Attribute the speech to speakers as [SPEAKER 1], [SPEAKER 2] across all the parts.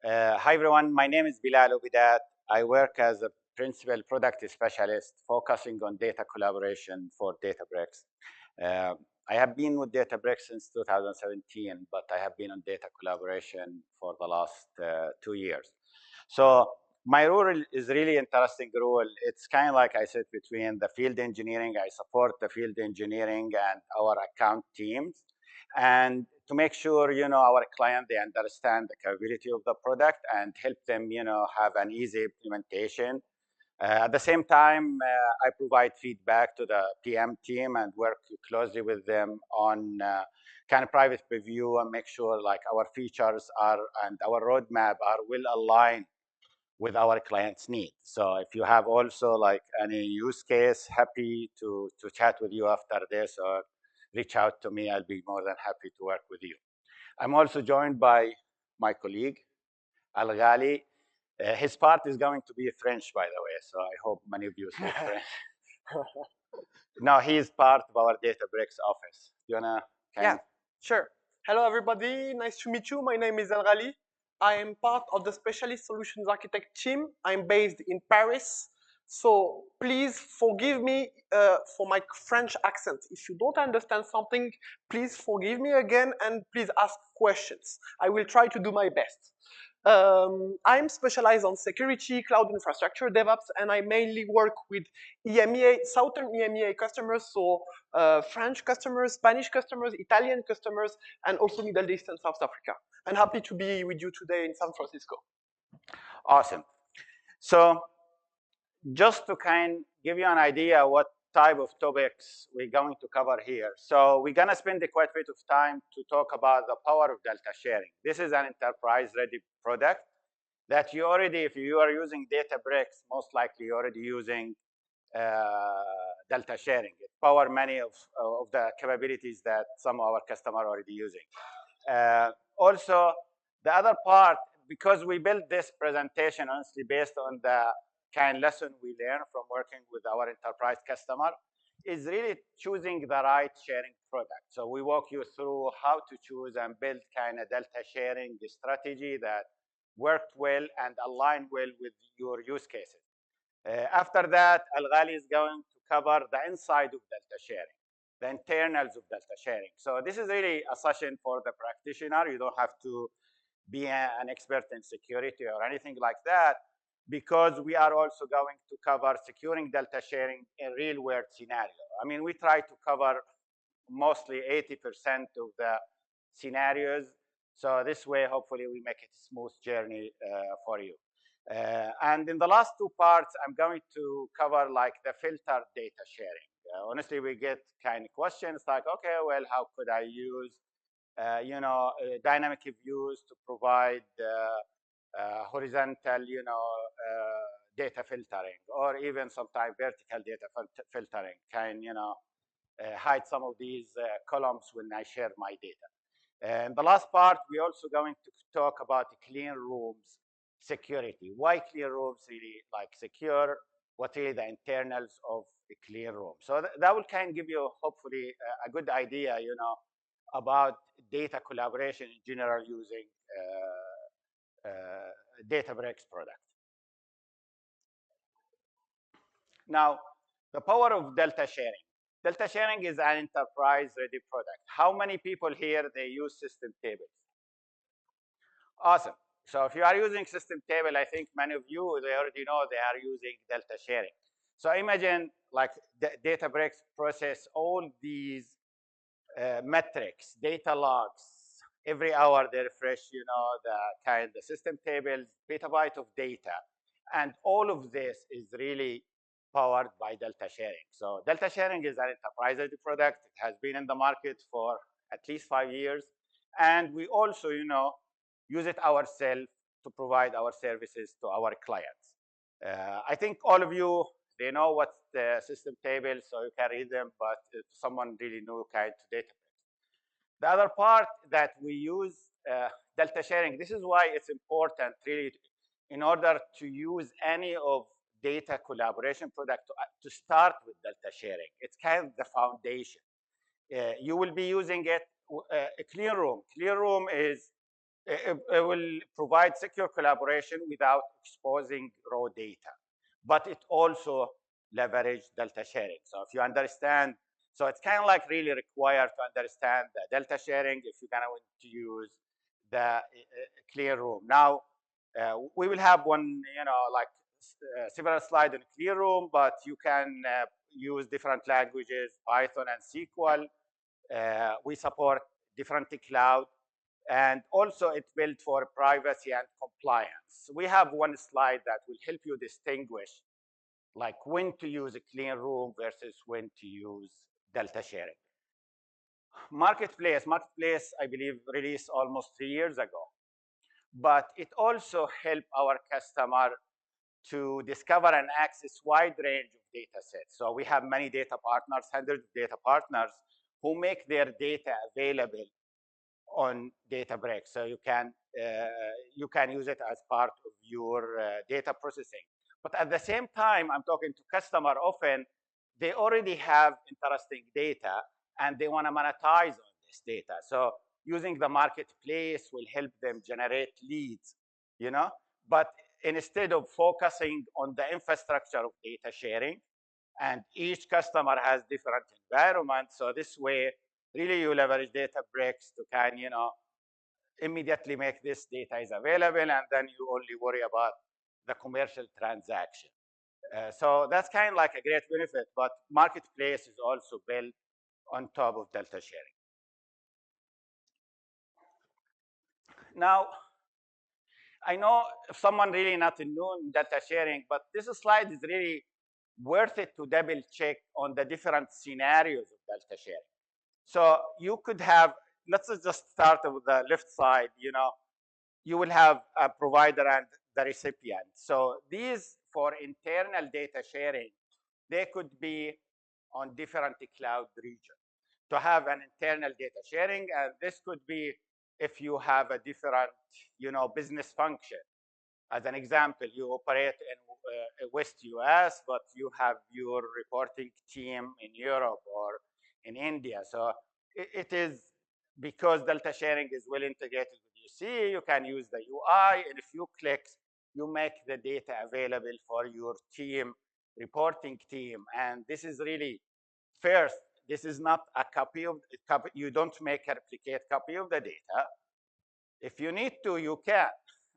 [SPEAKER 1] Hi, everyone. My name is Bilal Obidat. I work as a principal product specialist focusing on data collaboration for Databricks. Uh, I have been with Databricks since 2017, but I have been on data collaboration for the last 2 years. So my role is really interesting role. It's kind of like I sit between the field engineering. I support the field engineering and our account teams. And to make sure, our client, they understand the capability of the product and help them, have an easy implementation. At the same time, I provide feedback to the PM team and work closely with them on kind of private review and make sure like our features are and our roadmap are well aligned with our clients' needs. So if you have also like any use case, happy to chat with you after this or reach out to me. I'll be more than happy to work with you. I'm also joined by my colleague, Al Ghali. His part is going to be French, by the way, so I hope many of you speak French. No, he is part of our Databricks office. You wanna
[SPEAKER 2] Yeah, sure. Hello, everybody. Nice to meet you. My name is El Ghali. I am part of the Specialist Solutions Architect team. I'm based in Paris. So please forgive me for my French accent. If you don't understand something, please forgive me again and please ask questions. I will try to do my best. I'm specialized on security, cloud infrastructure, DevOps, and I mainly work with EMEA, Southern EMEA customers, so French customers, Spanish customers, Italian customers, and also Middle East and South Africa. I'm happy to be with you today in San Francisco.
[SPEAKER 1] Awesome. So just to kind give you an idea what type of topics we're going to cover here. So we're gonna spend quite a bit of time to talk about the power of Delta Sharing. This is an enterprise-ready product that you already, if you are using Databricks, most likely you're already using Delta Sharing. It power many of the capabilities that some of our customers are already using. Also, the other part, because we built this presentation honestly based on the kind lesson we learned from working with our enterprise customer, is really choosing the right sharing product. So we walk you through how to choose and build kind of Delta Sharing strategy that worked well and aligned well with your use cases. After that, Al Ghali is going to cover the inside of Delta Sharing, the internals of Delta Sharing. So this is really a session for the practitioner. You don't have to be an expert in security or anything like that, because we are also going to cover securing Delta Sharing in real world scenario. I mean, we try to cover mostly 80% of the scenarios. So this way, hopefully, we make it a smooth journey for you. And in the last two parts, I'm going to cover like the filtered data sharing. Honestly, we get kind of questions like, okay, well, how could I use, dynamic views to provide horizontal, data filtering, or even sometimes vertical data filtering, hide some of these columns when I share my data. And the last part, we're also going to talk about clean rooms security. Why clean rooms really like secure? What really the internals of a clean room? So that will kind of give you hopefully a good idea, about data collaboration in general using Databricks product. Now, the power of Delta Sharing. Delta Sharing is an enterprise-ready product. How many people here, they use system tables? Awesome. So if you are using system table, I think many of you, they already know they are using Delta Sharing. So imagine like Databricks process all these metrics, data logs. Every hour they refresh, the system tables, petabyte of data. And all of this is really powered by Delta Sharing. So Delta Sharing is an enterprise product. It has been in the market for at least 5 years. And we also, use it ourselves to provide our services to our clients. I think all of you, they know what's the system table, so you can read them, but if someone really new kind to Databricks. The other part that we use Delta Sharing, this is why it's important really in order to use any of data collaboration product to start with Delta Sharing. It's kind of the foundation. You will be using it, a clean room. Clean room is it will provide secure collaboration without exposing raw data. But it also leverage delta sharing. So if you understand, so it's kind of like really required to understand the delta sharing if you're going to use the clean room. Now, we will have one, like several slides in clean room, but you can use different languages, Python and SQL. We support different cloud, and also it's built for privacy and compliance. We have one slide that will help you distinguish like when to use a clean room versus when to use delta sharing. Marketplace, I believe, released almost 3 years ago, but it also helped our customer to discover and access wide range of data sets. So we have many data partners, hundreds of data partners who make their data available on Databricks. So you can use it as part of your data processing. But at the same time, I'm talking to customer often, they already have interesting data and they want to monetize on this data. So using the marketplace will help them generate leads, But instead of focusing on the infrastructure of data sharing, and each customer has different environments, so this way, really you leverage Databricks to immediately make this data is available, and then you only worry about the commercial transaction. So that's kind of like a great benefit, but Marketplace is also built on top of delta sharing. Now, I know if someone really not new in data sharing, but this slide is really worth it to double check on the different scenarios of delta sharing. So you could have, let's just start with the left side, you will have a provider and the recipient. So these for internal data sharing, they could be on different cloud regions to have an internal data sharing. And this could be if you have a different, business function. As an example, you operate in West US, but you have your reporting team in Europe or in India. So it is because delta sharing is well integrated with UC, you can use the UI, and a few clicks, you make the data available for your team, reporting team. And this is really, first, this is not a copy of, you don't make a replicate copy of the data. If you need to, you can.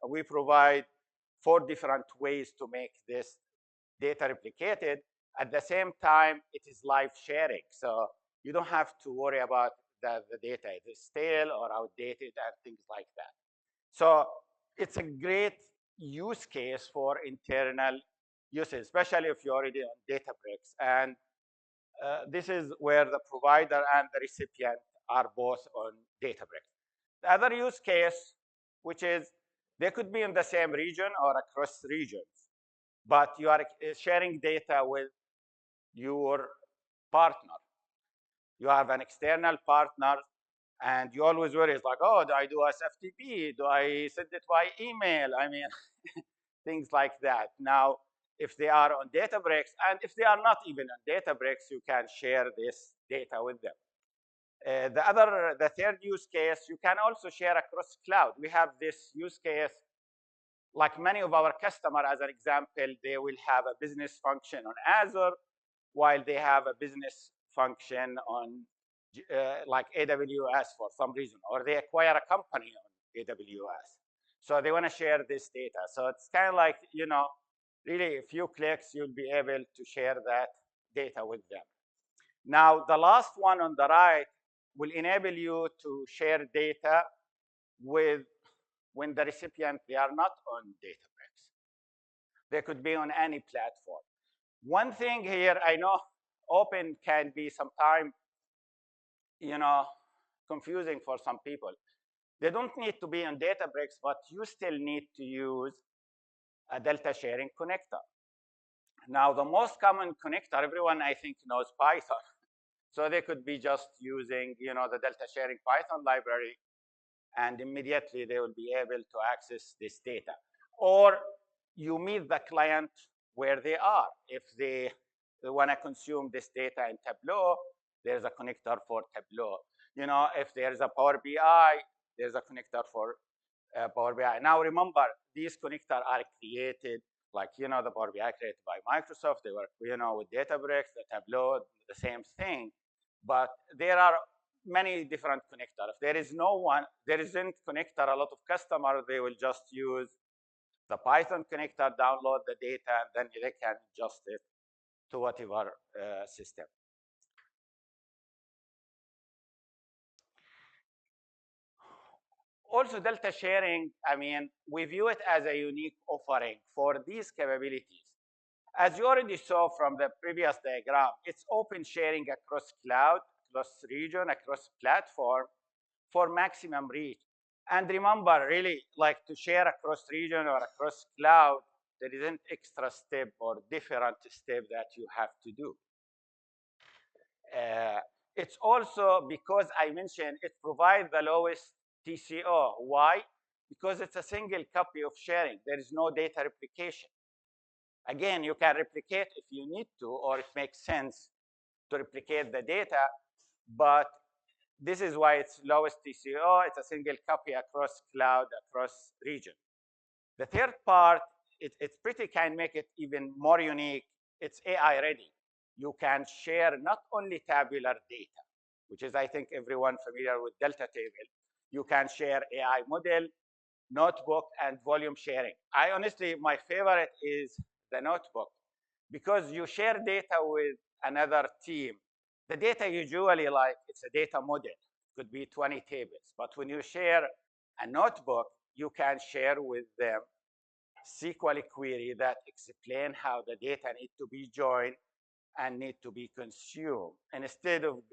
[SPEAKER 1] We provide 4 different ways to make this data replicated. At the same time, it is live sharing. So you don't have to worry about the data is stale or outdated and things like that. So it's a great use case for internal usage, especially if you're already on Databricks. And this is where the provider and the recipient are both on Databricks. The other use case, which is they could be in the same region or across regions, but you are sharing data with your partner. You have an external partner, and you always worry, it's like, oh, do I do SFTP? Do I send it by email? I mean, things like that. Now, if they are on Databricks, and if they are not even on Databricks, you can share this data with them. The third use case, you can also share across cloud. We have this use case, like many of our customers, as an example, they will have a business function on Azure, while they have a business function on like AWS for some reason, or they acquire a company on AWS. So they want to share this data. So it's kind of like, really a few clicks, you'll be able to share that data with them. Now, the last one on the right will enable you to share data with when the recipient, they are not on Databricks. They could be on any platform. One thing here, I know open can be sometimes, confusing for some people. They don't need to be on Databricks, but you still need to use a delta sharing connector. Now, the most common connector, everyone I think knows Python. So they could be just using, the delta sharing Python library, and immediately they will be able to access this data. Or you meet the client where they are. If they want to consume this data in Tableau, there's a connector for Tableau. If there's a Power BI, there's a connector for Power BI. Now remember, these connectors are created, like, the Power BI created by Microsoft. They work, with Databricks, the Tableau, the same thing. But there are many different connectors. If there isn't connector, a lot of customers, they will just use the Python connector, download the data, and then they can adjust it to whatever system. Also, Delta Sharing, we view it as a unique offering for these capabilities. As you already saw from the previous diagram, it's open sharing across cloud, across region, across platform for maximum reach. And remember, really, like to share across region or across cloud, there is an extra step or different step that you have to do. It's also because I mentioned it provides the lowest TCO. Why? Because it's a single copy of sharing. There is no data replication. Again, you can replicate if you need to, or it makes sense to replicate the data, but this is why it's lowest TCO. It's a single copy across cloud, across region. The third part, it's pretty can make it even more unique. It's AI ready. You can share not only tabular data, which is, I think, everyone familiar with Delta table. You can share AI model, notebook, and volume sharing. I honestly, my favorite is the notebook, because you share data with another team. The data usually, like, it's a data model. It could be 20 tables. But when you share a notebook, you can share with them SQL query that explain how the data need to be joined and need to be consumed. And instead of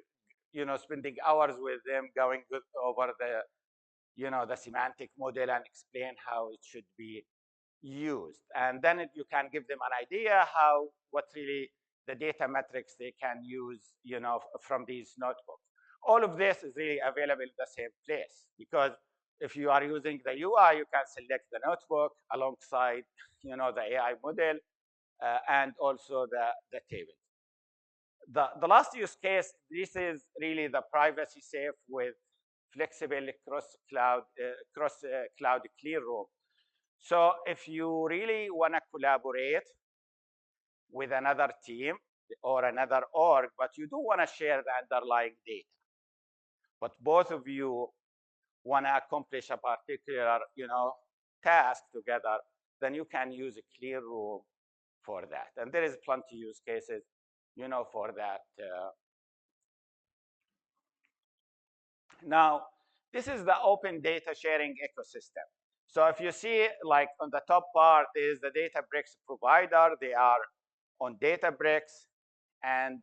[SPEAKER 1] spending hours with them going over the semantic model and explain how it should be used. And then you can give them an idea what really the data metrics they can use from these notebooks. All of this is really available in the same place, because if you are using the UI, you can select the notebook alongside the AI model and also the table. The last use case, this is really the privacy safe with flexible cross-cloud clean room. So if you really want to collaborate with another team or another org, but you do want to share the underlying data, but both of you want to accomplish a particular task together, then you can use a clean room for that. And there is plenty use cases for that. Now, this is the open data sharing ecosystem. So if you see, like on the top part is the Databricks provider. They are on Databricks, and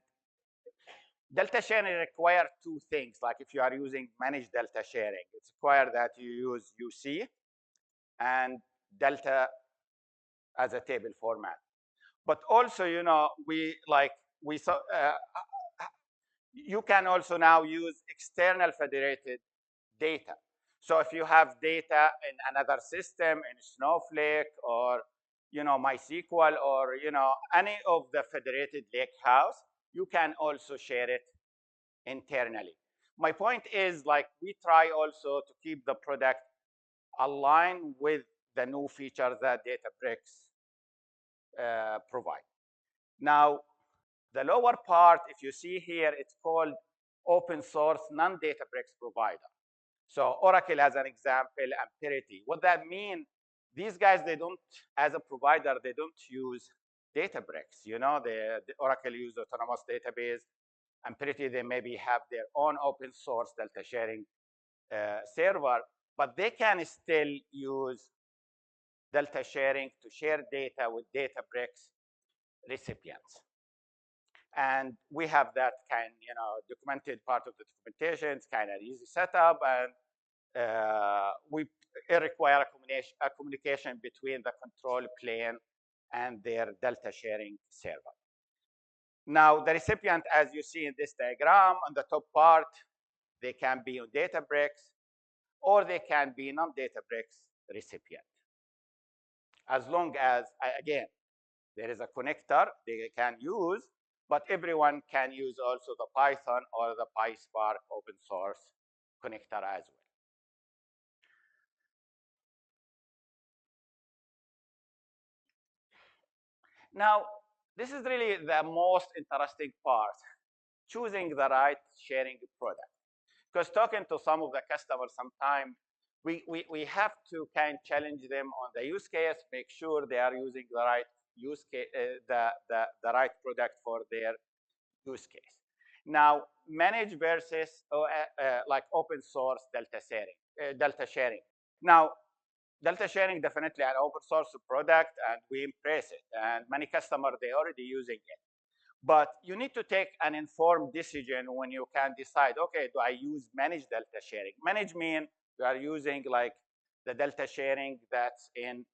[SPEAKER 1] Delta sharing require two things. Like if you are using managed Delta sharing, it's required that you use UC and Delta as a table format. But also, you can also now use external federated data. So if you have data in another system, in Snowflake or MySQL or any of the federated lakehouse, you can also share it internally. My point is, like, we try also to keep the product aligned with the new features that Databricks provide. Now, the lower part, if you see here, it's called open source non-Databricks provider. So Oracle as an example, Amperity. What that means, these guys, they don't, as a provider, they don't use Databricks. The Oracle use autonomous database. Amperity, they maybe have their own open source Delta sharing server, but they can still use Delta sharing to share data with Databricks recipients. And we have that kind, documented part of the documentation. It's kind of easy setup, and it requires a communication between the control plane and their Delta sharing server. Now, the recipient, as you see in this diagram, on the top part, they can be on Databricks, or they can be non-Databricks recipient. As long as, again, there is a connector they can use, but everyone can use also the Python or the PySpark open source connector as well. Now, this is really the most interesting part, choosing the right sharing product. Because talking to some of the customers sometimes, we have to kind of challenge them on the use case, make sure they are using the right use case, the right product for their use case. Now, manage versus like open source delta sharing. Now, delta sharing definitely an open source product, and we embrace it. And many customers they already using it. But you need to take an informed decision when you can decide, okay, do I use managed delta sharing? Manage mean you are using like the delta sharing that's in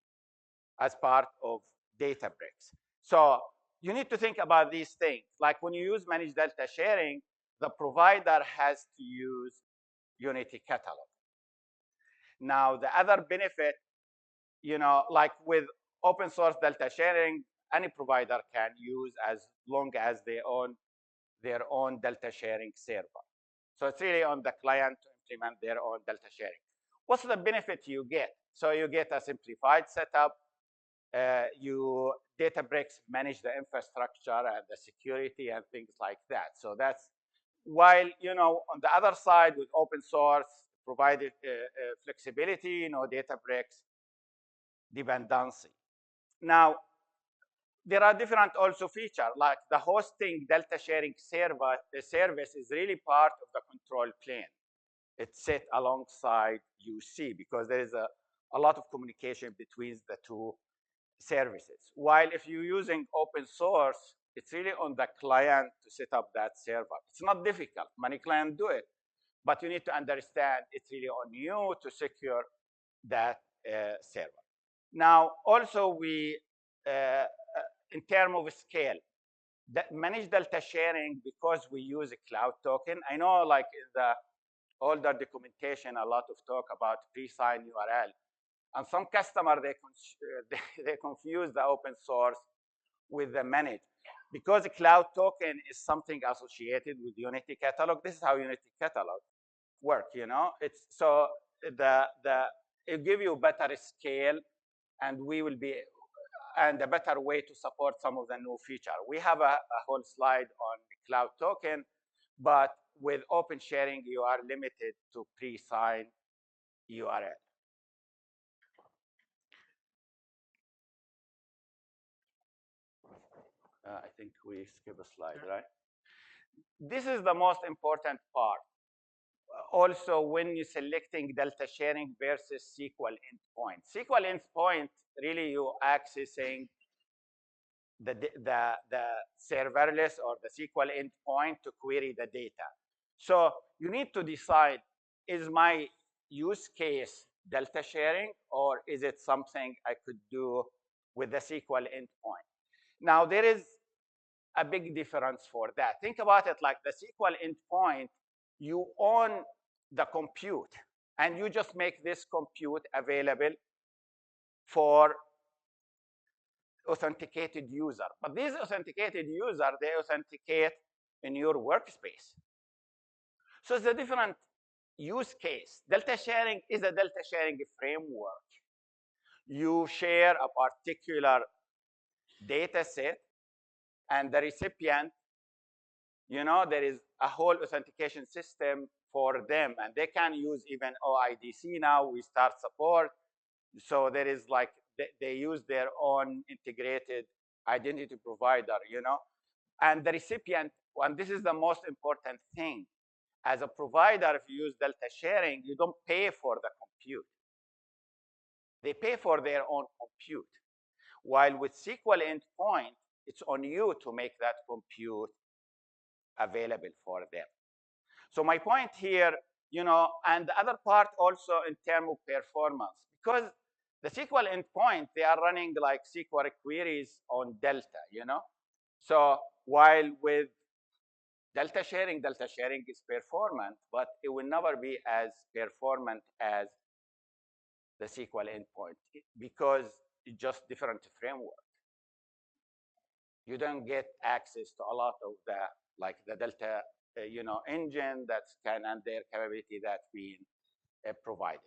[SPEAKER 1] as part of Databricks. So you need to think about these things. Like when you use managed delta sharing, the provider has to use Unity Catalog. Now, the other benefit, like with open source delta sharing, any provider can use as long as they own their own delta sharing server. So it's really on the client to implement their own delta sharing. What's the benefit you get? So you get a simplified setup. You Databricks manage the infrastructure and the security and things like that. So that's while on the other side with open source provided flexibility, Databricks dependency. Now there are different also features like the hosting delta sharing service is really part of the control plane. It's set alongside UC because there is a lot of communication between the two services. While if you're using open source, it's really on the client to set up that server. It's not difficult. Many clients do it. But you need to understand it's really on you to secure that server. Now, also we, in terms of scale, that managed delta sharing, because we use a cloud token. I know like in the older documentation, a lot of talk about pre-signed URL. And some customer, they confuse the open source with the managed. Because the cloud token is something associated with Unity Catalog, this is how Unity Catalog work, It's so it give you better scale, and and a better way to support some of the new feature. We have a whole slide on the cloud token, but with open sharing, you are limited to pre-signed URL. I think we skip a slide, right? This is the most important part. Also, when you're selecting delta sharing versus SQL endpoint. SQL endpoint, really you accessing the serverless or the SQL endpoint to query the data. So you need to decide, is my use case delta sharing, or is it something I could do with the SQL endpoint? Now, there is a big difference for that. Think about it like the SQL endpoint, you own the compute, and you just make this compute available for authenticated user. But these authenticated user, they authenticate in your workspace. So it's a different use case. Delta sharing is a delta sharing framework. You share a particular data set, and the recipient, there is a whole authentication system for them, and they can use even OIDC now. We start support. So there is like, they use their own integrated identity provider, and the recipient, and this is the most important thing, as a provider, if you use delta sharing, you don't pay for the compute. They pay for their own compute. While with SQL endpoint, it's on you to make that compute available for them. So my point here, and the other part also in terms of performance, because the SQL endpoint, they are running like SQL queries on Delta, So while with delta sharing is performant, but it will never be as performant as the SQL endpoint because it's just different framework. You don't get access to a lot of the Delta, engine that's and their capability that we provided.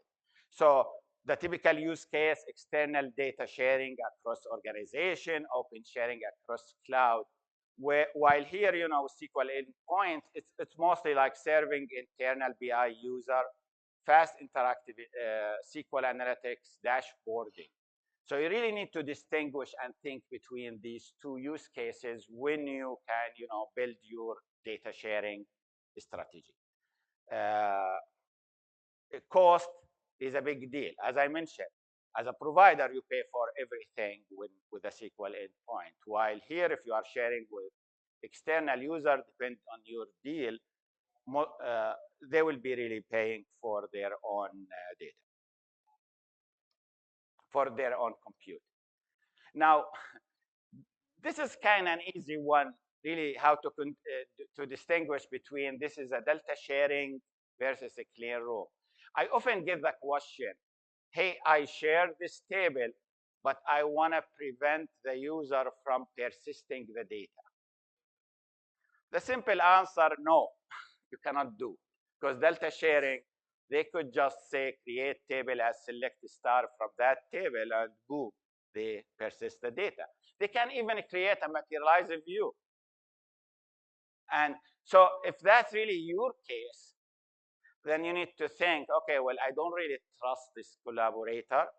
[SPEAKER 1] So The typical use case, external data sharing across organization, open sharing across cloud. While here, SQL endpoint, it's mostly like serving internal BI user, fast interactive SQL analytics, dashboarding. So you really need to distinguish and think between these two use cases when you can, build your data sharing strategy. Cost is a big deal. As I mentioned, as a provider, you pay for everything with a SQL endpoint. While here, if you are sharing with external user, depending on your deal, they will be really paying for their own data, for their own compute. Now, this is kind of an easy one, really, how to distinguish between this is a Delta sharing versus a clean room. I often get the question, hey, I share this table, but I want to prevent the user from persisting the data. The simple answer, no, you cannot do. Because Delta sharing, they could just say create table as select star from that table, and boom, they persist the data. They can even create a materialized view. And so if that's really your case, then you need to think, okay, well, I don't really trust this collaborator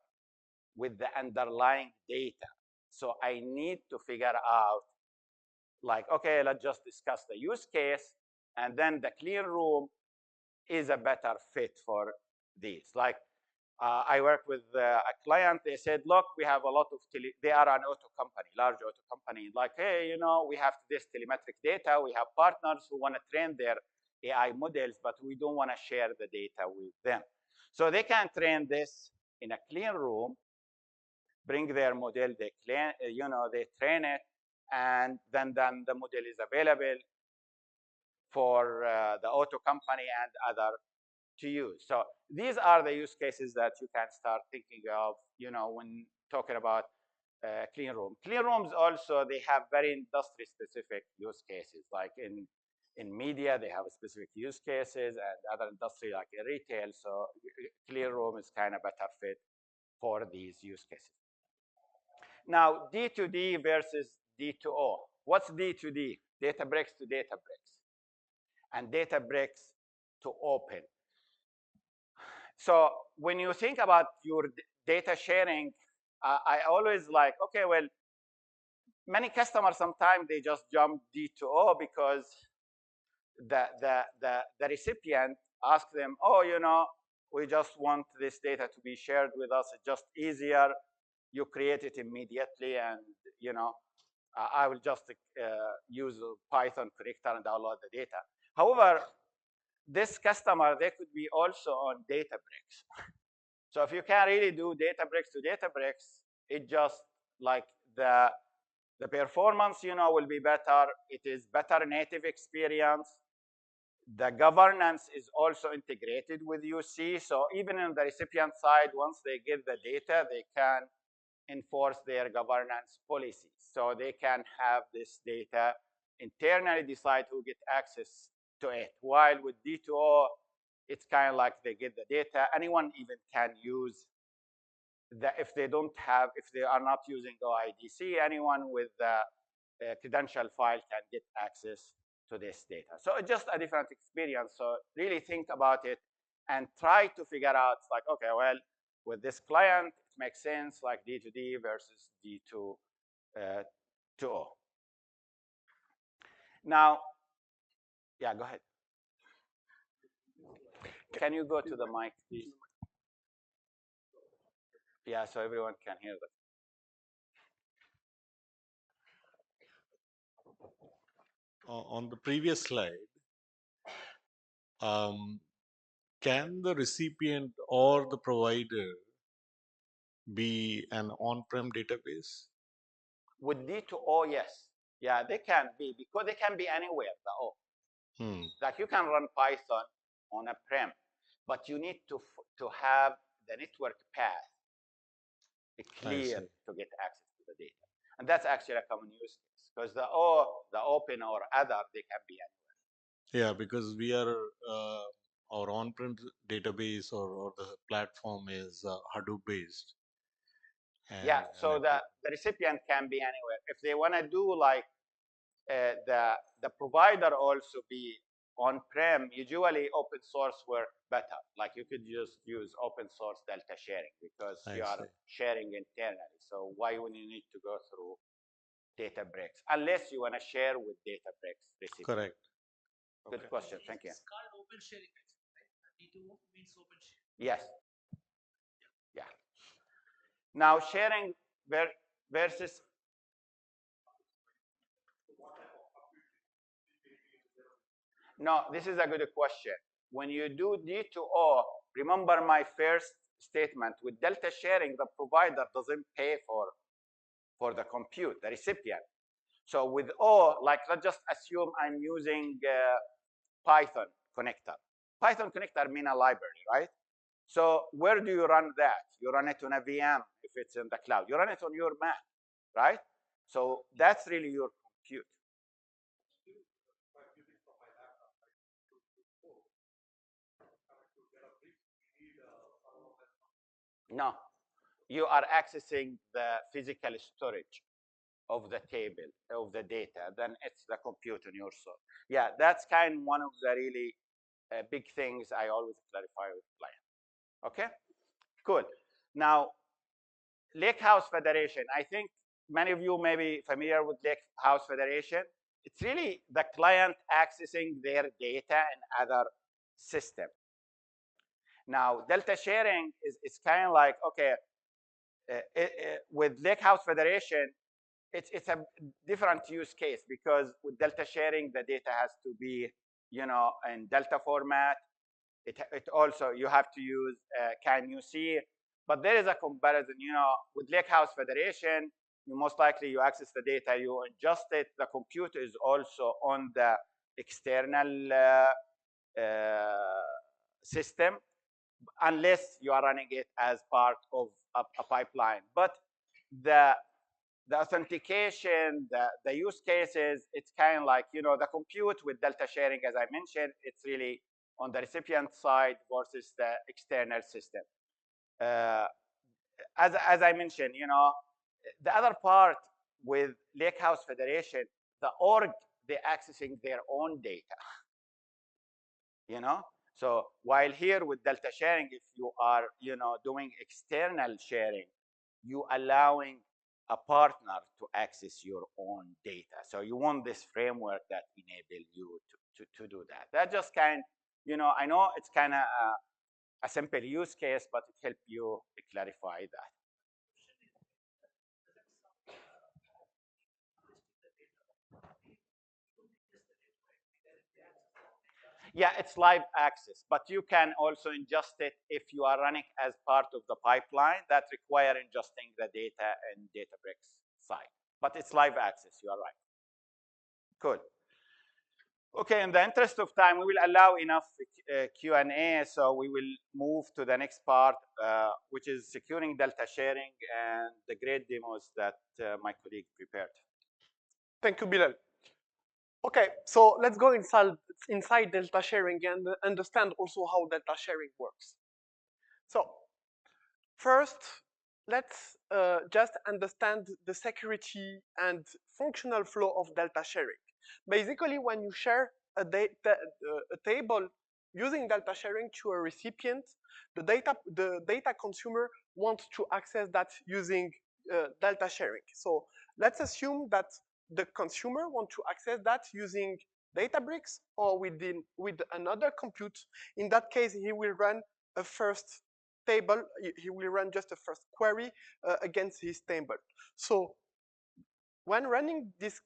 [SPEAKER 1] with the underlying data. So I need to figure out, like, okay, let's just discuss the use case, and then the clean room is a better fit for these. Like, I work with a client. They said, look, we have a lot of they are an auto company, large auto company. Like, hey, we have this telemetric data. We have partners who want to train their AI models, but we don't want to share the data with them. So they can train this in a clean room, bring their model, they train it, and then the model is available for the auto company and other to use. So these are the use cases that you can start thinking of, when talking about clean room. Clean rooms also, they have very industry-specific use cases. Like in media, they have specific use cases, and other industry like in retail. So clean room is kind of better fit for these use cases. Now, D2D versus D2O. What's D2D? Databricks to Databricks, and Databricks to open. So when you think about your data sharing, I always like, okay, well, many customers sometimes they just jump D2O because the recipient asks them, oh, we just want this data to be shared with us. It's just easier. You create it immediately, and I will just use Python connector and download the data. However, this customer, they could be also on Databricks. So if you can really do Databricks to Databricks, it just like the performance, will be better. It is better native experience. The governance is also integrated with UC. So even on the recipient side, once they get the data, they can enforce their governance policies. So they can have this data internally decide who get access to it. While with D2O, it's kind of like they get the data. Anyone even can use if they are not using OIDC, anyone with the credential file can get access to this data. So it's just a different experience. So really think about it and try to figure out, like, okay, well, with this client, it makes sense, like D2D versus D2O. Now, yeah, go ahead. Can you go to the mic, please? Yeah, so everyone can hear that.
[SPEAKER 3] On the previous slide, can the recipient or the provider be an on-prem database?
[SPEAKER 1] With D2O, yes. Yeah, they can be, because they can be anywhere, the O. Like you can run Python on a prem, but you need to have the network path clear to get access to the data. And that's actually a common use case, because the open or other, they can be anywhere.
[SPEAKER 3] Yeah, because we are our on-prem database or the platform is Hadoop based.
[SPEAKER 1] Yeah, so the recipient can be anywhere. If they want to do like the provider also be on-prem, usually open source work better. Like you could just use open source Delta sharing because you are sharing internally. So why would you need to go through Databricks unless you want to share with Databricks recipient?
[SPEAKER 3] Correct.
[SPEAKER 1] Good question. Thank you.
[SPEAKER 4] It's called open sharing, right? D2O means open sharing.
[SPEAKER 1] Yes. Yeah. Now sharing versus. No, this is a good question. When you do D2O, remember my first statement, with Delta sharing, the provider doesn't pay for the compute, the recipient. So with O, like let's just assume I'm using Python connector. Python connector mean a library, right? So where do you run that? You run it on a VM if it's in the cloud. You run it on your Mac, right? So that's really your compute. No, you are accessing the physical storage of the table, of the data, then it's the compute on your side. Yeah, that's kind of one of the really big things I always clarify with clients. Okay, cool. Now, Lakehouse Federation, I think many of you may be familiar with Lakehouse Federation. It's really the client accessing their data in other systems. Now, Delta sharing is kind of like, okay, with Lakehouse Federation, it's a different use case because with Delta sharing, the data has to be, in Delta format. It also, you have to use can you see, but there is a comparison, with Lakehouse Federation, most likely you access the data, you ingest it, the compute is also on the external system, unless you are running it as part of a pipeline. But the authentication, the use cases, it's kind of like, the compute with Delta sharing, as I mentioned, it's really on the recipient side versus the external system. As I mentioned, the other part with Lakehouse Federation, the org, they're accessing their own data. So while here with Delta sharing, if you are, doing external sharing, you allowing a partner to access your own data. So you want this framework that enable you to do that. That just kind, I know it's kind of a simple use case, but it helps you clarify that. Yeah, it's live access, but you can also ingest it if you are running as part of the pipeline that require ingesting the data in Databricks side. But it's live access, you are right. Good. Okay, in the interest of time, we will allow enough Q&A, so we will move to the next part, which is securing Delta sharing and the great demos that my colleague prepared.
[SPEAKER 2] Thank you, Bilal. Okay, so let's go inside Delta sharing and understand also how Delta sharing works. So first, let's just understand the security and functional flow of Delta sharing. Basically, when you share a table using Delta sharing to a recipient, the data consumer wants to access that using Delta sharing. So let's assume that the consumer wants to access that using Databricks or with another compute. In that case, he will run a first table. He will run just a first query against his table. So when running this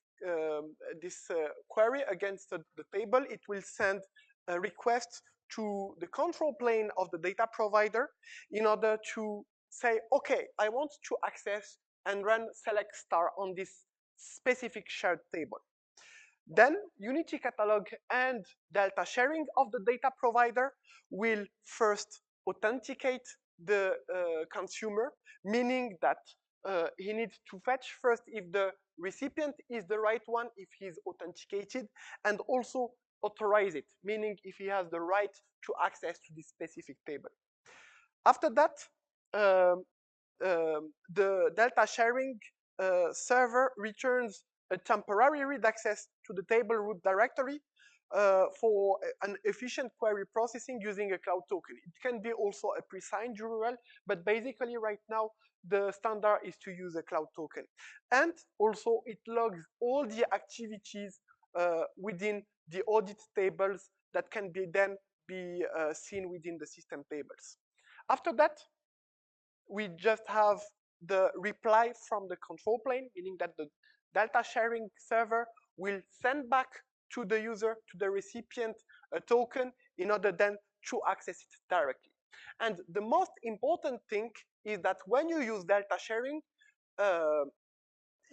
[SPEAKER 2] query against the table, it will send a request to the control plane of the data provider in order to say, okay, I want to access and run select star on this specific shared table. Then Unity Catalog and Delta sharing of the data provider will first authenticate the consumer, meaning that he needs to fetch first if the recipient is the right one, if he's authenticated, and also authorize it, meaning if he has the right to access to this specific table. After that, the Delta Sharing server returns a temporary read access to the table root directory for an efficient query processing using a cloud token. It can be also a pre-signed URL, but basically right now the standard is to use a cloud token. And also it logs all the activities within the audit tables that can be then be seen within the system tables. After that, we just have the reply from the control plane, meaning that the Delta Sharing server will send back to the user, to the recipient, a token in order then to access it directly. And the most important thing is that when you use Delta Sharing,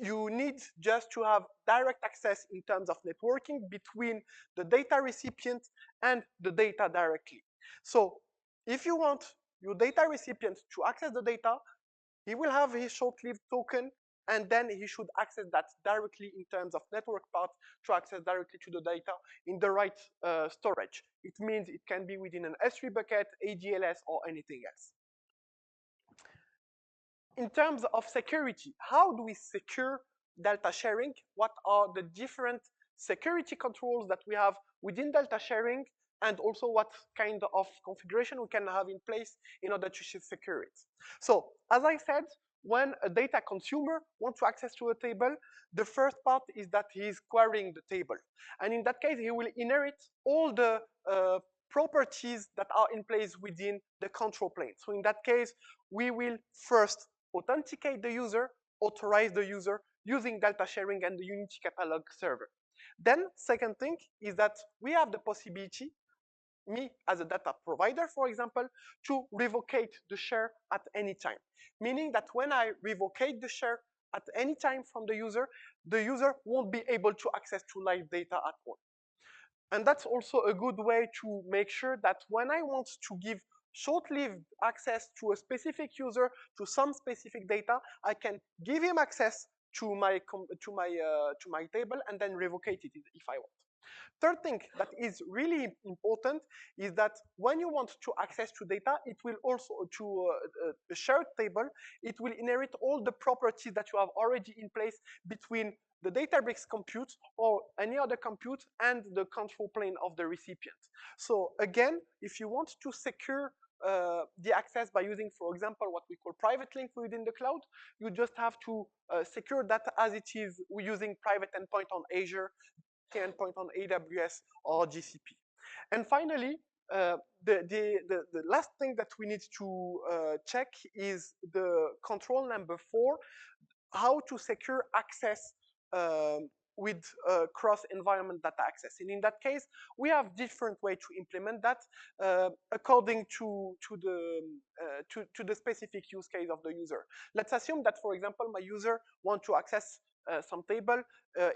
[SPEAKER 2] you need just to have direct access in terms of networking between the data recipient and the data directly. So if you want your data recipient to access the data, he will have his short-lived token, and then he should access that directly in terms of network part to access directly to the data in the right storage. It means it can be within an S3 bucket, ADLS, or anything else. In terms of security, how do we secure Delta Sharing? What are the different security controls that we have within Delta Sharing, and also what kind of configuration we can have in place in order to secure it? So, as I said, when a data consumer wants to access to a table, the first part is that he is querying the table. And in that case, he will inherit all the properties that are in place within the control plane. So in that case, we will first authenticate the user, authorize the user using Delta Sharing and the Unity Catalog server. Then, second thing is that we have the possibility, me as a data provider, for example, to revocate the share at any time. Meaning that when I revocate the share at any time from the user won't be able to access to live data at all. And that's also a good way to make sure that when I want to give short-lived access to a specific user to some specific data, I can give him access to my table and then revocate it if I want. Third thing that is really important is that when you want to access to data, it will also, to a shared table, it will inherit all the properties that you have already in place between the Databricks compute or any other compute and the control plane of the recipient. So again, if you want to secure the access by using, for example, what we call private link within the cloud, you just have to secure that as it is using private endpoint on Azure, endpoint on AWS or GCP. And finally, the last thing that we need to check is the control number 4, how to secure access with cross-environment data access. And in that case, we have different ways to implement that according to the specific use case of the user. Let's assume that, for example, my user wants to access some table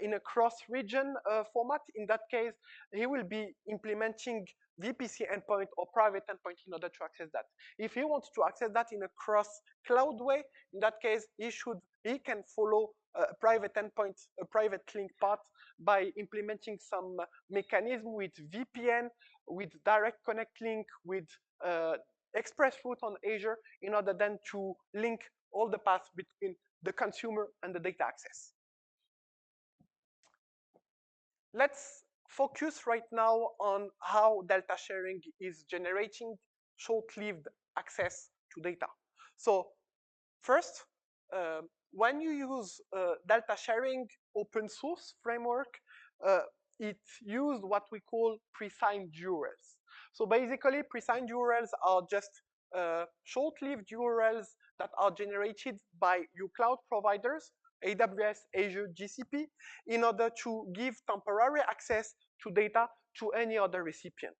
[SPEAKER 2] in a cross-region format. In that case, he will be implementing VPC endpoint or private endpoint in order to access that. If he wants to access that in a cross-cloud way, in that case, he can follow a private endpoint, a private link path by implementing some mechanism with VPN, with direct connect link, with express route on Azure in order then to link all the paths between the consumer and the data access. Let's focus right now on how Delta Sharing is generating short-lived access to data. So first, when you use Delta Sharing open source framework, it used what we call pre-signed URLs. So basically, pre-signed URLs are just short-lived URLs that are generated by your cloud providers, AWS, Azure, GCP, in order to give temporary access to data to any other recipient.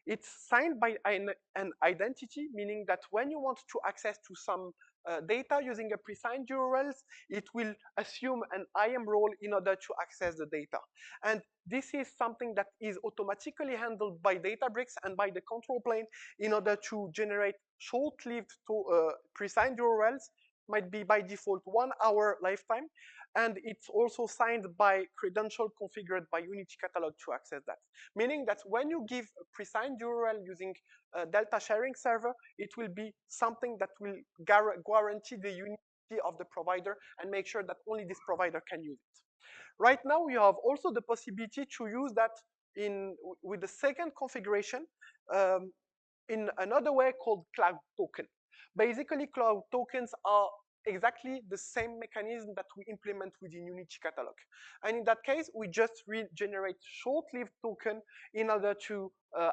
[SPEAKER 2] It's signed by an identity, meaning that when you want to access to some data using a pre-signed URLs, it will assume an IAM role in order to access the data. And this is something that is automatically handled by Databricks and by the control plane in order to generate short-lived pre-signed URLs might be by default 1 hour lifetime, and it's also signed by credential configured by Unity Catalog to access that. Meaning that when you give a pre-signed URL using a Delta Sharing server, it will be something that will guarantee the unity of the provider and make sure that only this provider can use it. Right now, you have also the possibility to use that with the second configuration in another way called cloud token. Basically, cloud tokens are exactly the same mechanism that we implement within Unity Catalog. And in that case, we just regenerate short-lived token in order to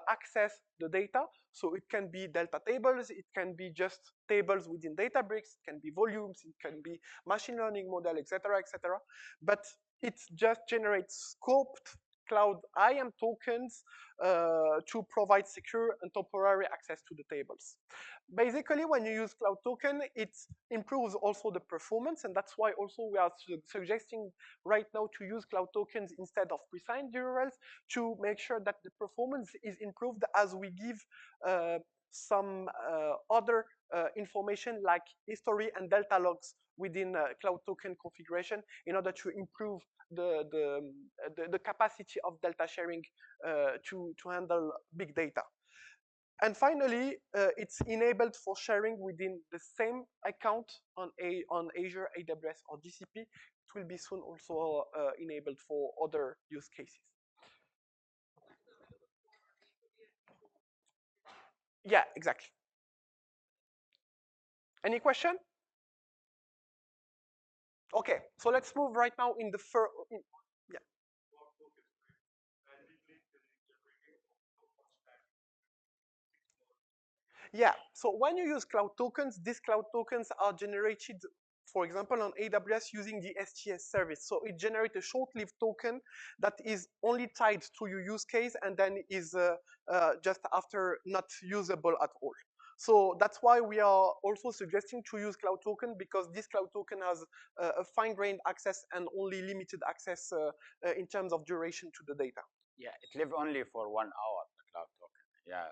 [SPEAKER 2] access the data. So it can be Delta tables, it can be just tables within Databricks, it can be volumes, it can be machine learning model, etc., etc. But it just generates scoped cloud IAM tokens to provide secure and temporary access to the tables. Basically, when you use cloud token, it improves also the performance, and that's why also we are suggesting right now to use cloud tokens instead of pre-signed URLs to make sure that the performance is improved as we give some other information like history and delta logs within cloud token configuration in order to improve the capacity of delta sharing to handle big data. And finally, it's enabled for sharing within the same account on Azure, AWS, or GCP. It will be soon also enabled for other use cases. Yeah, exactly. Any question? Okay, so let's move right now in the first. Yeah. Yeah, so when you use cloud tokens, these cloud tokens are generated, for example, on AWS using the STS service. So it generates a short-lived token that is only tied to your use case and then is just after not usable at all. So that's why we are also suggesting to use cloud token, because this cloud token has a fine-grained access and only limited access in terms of duration to the data.
[SPEAKER 1] Yeah, it lives only for 1 hour, the cloud token. Yeah,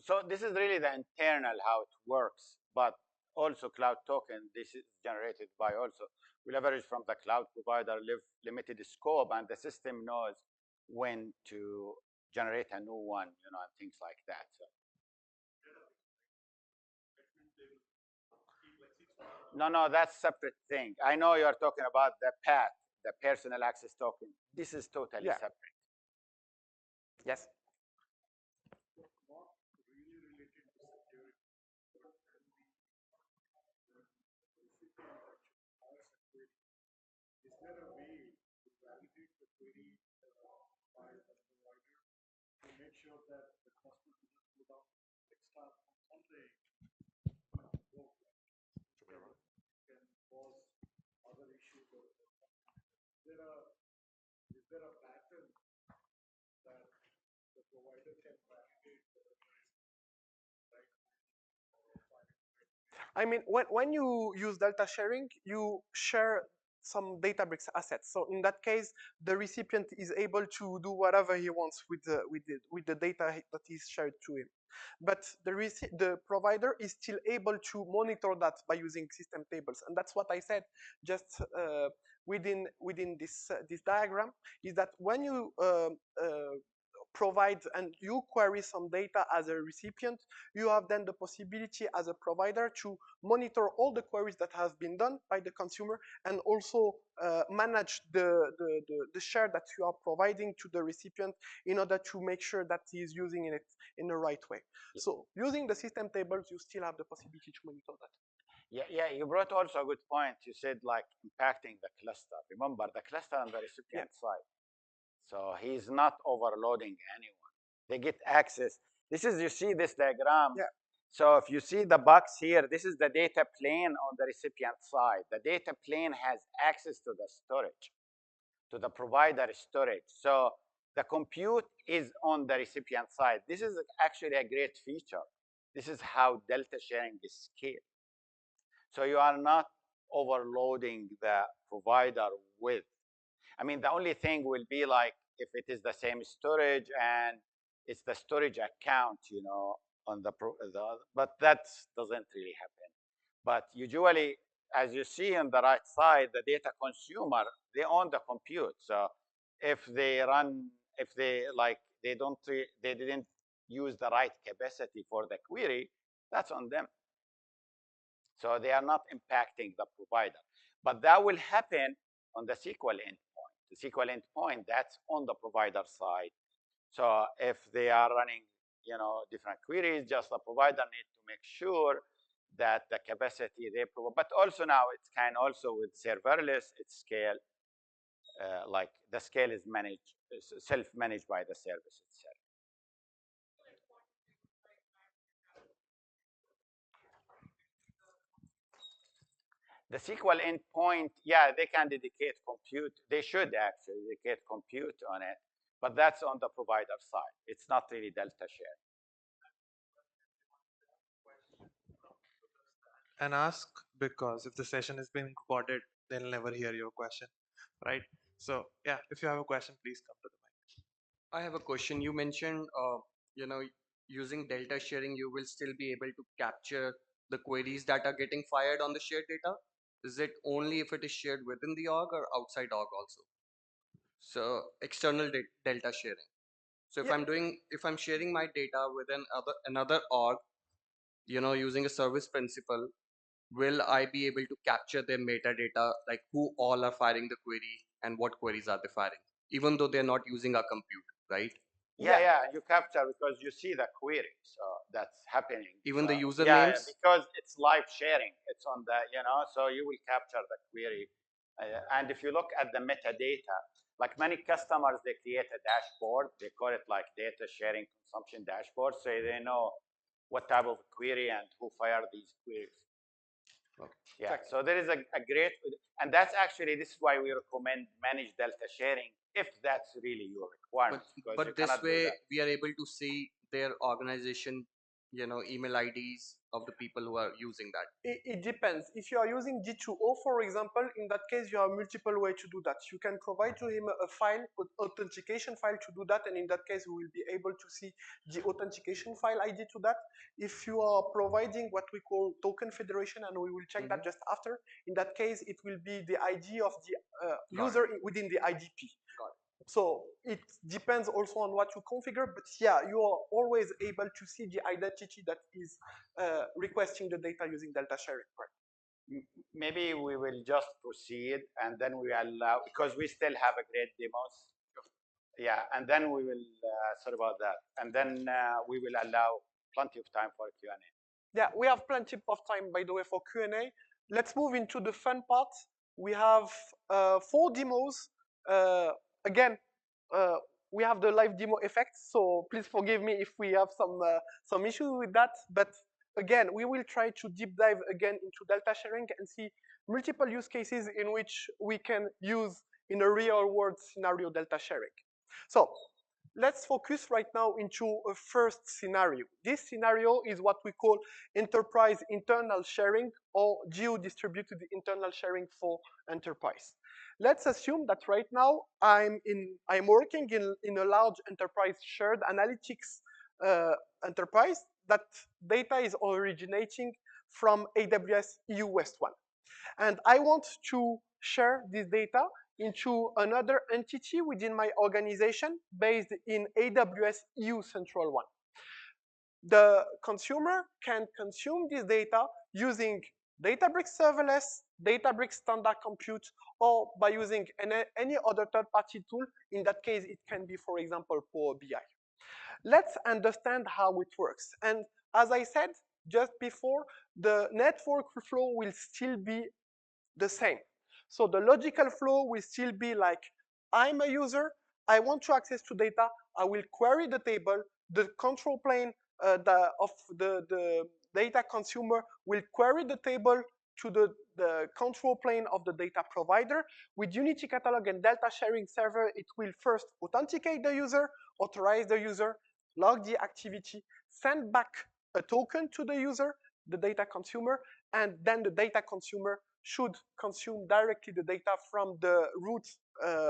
[SPEAKER 1] so this is really the internal how it works, but also cloud token, this is generated by also, we leverage from the cloud provider limited scope, and the system knows when to generate a new one, you know, and things like that. So. No, that's separate thing. I know you're talking about the PAT, the personal access token. This is totally separate. Yes.
[SPEAKER 2] I mean, when you use Delta Sharing, you share some Databricks assets. So in that case, the recipient is able to do whatever he wants with the data that is shared to him. But the provider is still able to monitor that by using system tables, and that's what I said just within this diagram. Is that when you provide and you query some data as a recipient, you have then the possibility as a provider to monitor all the queries that have been done by the consumer and also manage the share that you are providing to the recipient in order to make sure that he is using it in the right way. So using the system tables, you still have the possibility to monitor that.
[SPEAKER 1] Yeah, you brought also a good point. You said like impacting the cluster. Remember the cluster on the recipient side. So he's not overloading anyone. They get access. This is, you see this diagram.
[SPEAKER 2] Yeah.
[SPEAKER 1] So if you see the box here, this is the data plane on the recipient side. The data plane has access to the storage, to the provider storage. So the compute is on the recipient side. This is actually a great feature. This is how Delta sharing is scaled. So you are not overloading the provider with. I mean, the only thing will be like if it is the same storage and it's the storage account, you know, on but that doesn't really happen. But usually, as you see on the right side, the data consumer, they own the compute. So if they run, if they like, they didn't use the right capacity for the query, that's on them. So they are not impacting the provider. But that will happen on the SQL endpoint. The SQL endpoint, that's on the provider side. So if they are running, different queries, just the provider needs to make sure that the capacity they provide. But also now it can also with serverless, it's scale, like the scale is managed, self-managed by the service itself. The SQL endpoint, yeah, they can dedicate compute. They should actually dedicate compute on it, but that's on the provider side. It's not really Delta Share.
[SPEAKER 5] And ask, because if the session is being recorded, they'll never hear your question, right? So yeah, if you have a question, please come to the mic.
[SPEAKER 6] I have a question. You mentioned, you know, using delta sharing, you will still be able to capture the queries that are getting fired on the shared data. Is it only if it is shared within the org or outside org also? So external delta sharing. So if if I'm sharing my data with another org, using a service principal, will I be able to capture their metadata, like who all are firing the query and what queries are they firing, even though they're not using our compute, right?
[SPEAKER 1] Yeah, you capture because you see the query, so that's happening.
[SPEAKER 6] Even
[SPEAKER 1] so,
[SPEAKER 6] the usernames?
[SPEAKER 1] Yeah, because it's live sharing. It's on the, so you will capture the query. And if you look at the metadata, like many customers, they create a dashboard. They call it like data sharing consumption dashboard, so they know what type of query and who fired these queries.
[SPEAKER 6] Okay.
[SPEAKER 1] Yeah, so there is a great, and that's actually, this is why we recommend managed delta sharing if that's really your requirement.
[SPEAKER 6] But this way, we are able to see their organization, email IDs of the people who are using that.
[SPEAKER 2] It depends. If you are using D2O, for example, in that case, you have multiple ways to do that. You can provide to him a file, an authentication file to do that, and in that case, we will be able to see the authentication file ID to that. If you are providing what we call token federation, and we will check that just after, in that case, it will be the ID of the user within the IDP. So it depends also on what you configure, but yeah, you are always able to see the identity that is requesting the data using delta sharing. Right.
[SPEAKER 1] Maybe we will just proceed and then we allow, because we still have a great demos. Yeah, and then we will sort about that. And then we will allow plenty of time for Q&A.
[SPEAKER 2] Yeah, we have plenty of time, by the way, for Q&A. Let's move into the fun part. We have 4 demos. Again, we have the live demo effect, so please forgive me if we have some issues with that. But again, we will try to deep dive again into delta sharing and see multiple use cases in which we can use in a real world scenario delta sharing. So let's focus right now into a first scenario. This scenario is what we call enterprise internal sharing or geo-distributed internal sharing for enterprise. Let's assume that right now I'm working in a large enterprise shared analytics enterprise. That data is originating from AWS EU West 1. And I want to share this data into another entity within my organization based in AWS EU Central 1. The consumer can consume this data using Databricks serverless, Databricks standard compute, or by using any other third-party tool. In that case, it can be, for example, Power BI. Let's understand how it works. And as I said just before, the network flow will still be the same. So the logical flow will still be like, I'm a user, I want to access to data, I will query the table, the control plane of the data consumer will query the table to the control plane of the data provider. With Unity Catalog and Delta Sharing Server, it will first authenticate the user, authorize the user, log the activity, send back a token to the user, the data consumer, and then the data consumer should consume directly the data from the root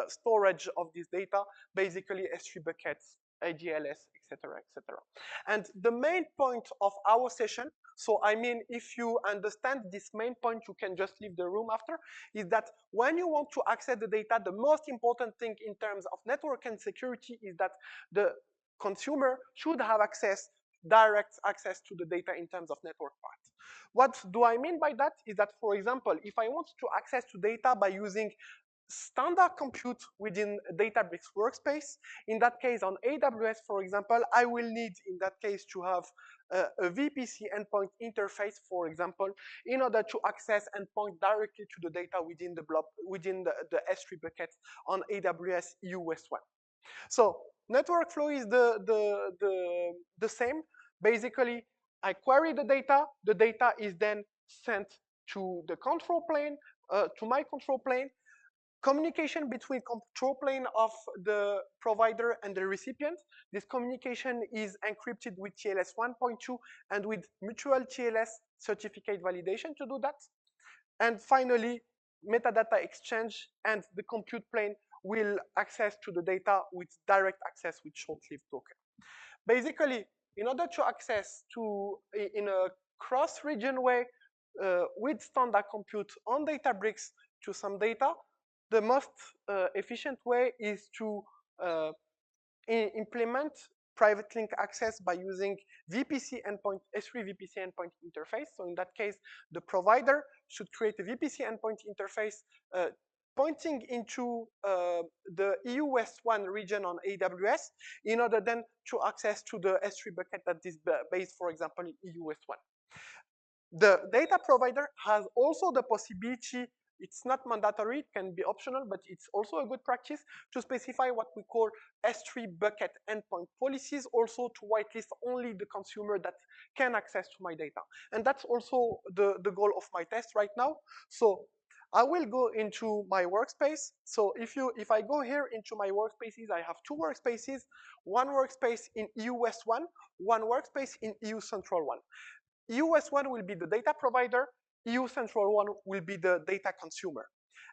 [SPEAKER 2] storage of this data, basically S3 buckets ADLS, etc., etc. And the main point of our session, so I mean, if you understand this main point, you can just leave the room after, is that when you want to access the data, the most important thing in terms of network and security is that the consumer should have direct access to the data in terms of network part. What do I mean by that is that, for example, if I want to access to data by using standard compute within Databricks workspace. In that case, on AWS, for example, I will need, in that case, to have a VPC endpoint interface, for example, in order to access and point directly to the data within the blob, within the S3 bucket on AWS EU West 1. So network flow is the same. Basically, I query the data is then sent to the control plane, to my control plane. Communication between control plane of the provider and the recipient. This communication is encrypted with TLS 1.2 and with mutual TLS certificate validation to do that. And finally, metadata exchange and the compute plane will access to the data with direct access with short-lived token. Basically, in order to access to, in a cross-region way with standard compute on Databricks to some data, the most efficient way is to implement private link access by using VPC endpoint, S3 VPC endpoint interface. So in that case, the provider should create a VPC endpoint interface pointing into the EU West 1 region on AWS in order then to access to the S3 bucket that is based, for example, in EU West 1. The data provider has also the possibility, it's not mandatory, it can be optional, but it's also a good practice to specify what we call S3 bucket endpoint policies, also to whitelist only the consumer that can access to my data. And that's also the goal of my test right now. So I will go into my workspace. So if I go here into my workspaces, I have two workspaces, one workspace in EU West 1, one workspace in EU Central 1. EU West 1 will be the data provider, EU Central 1 will be the data consumer.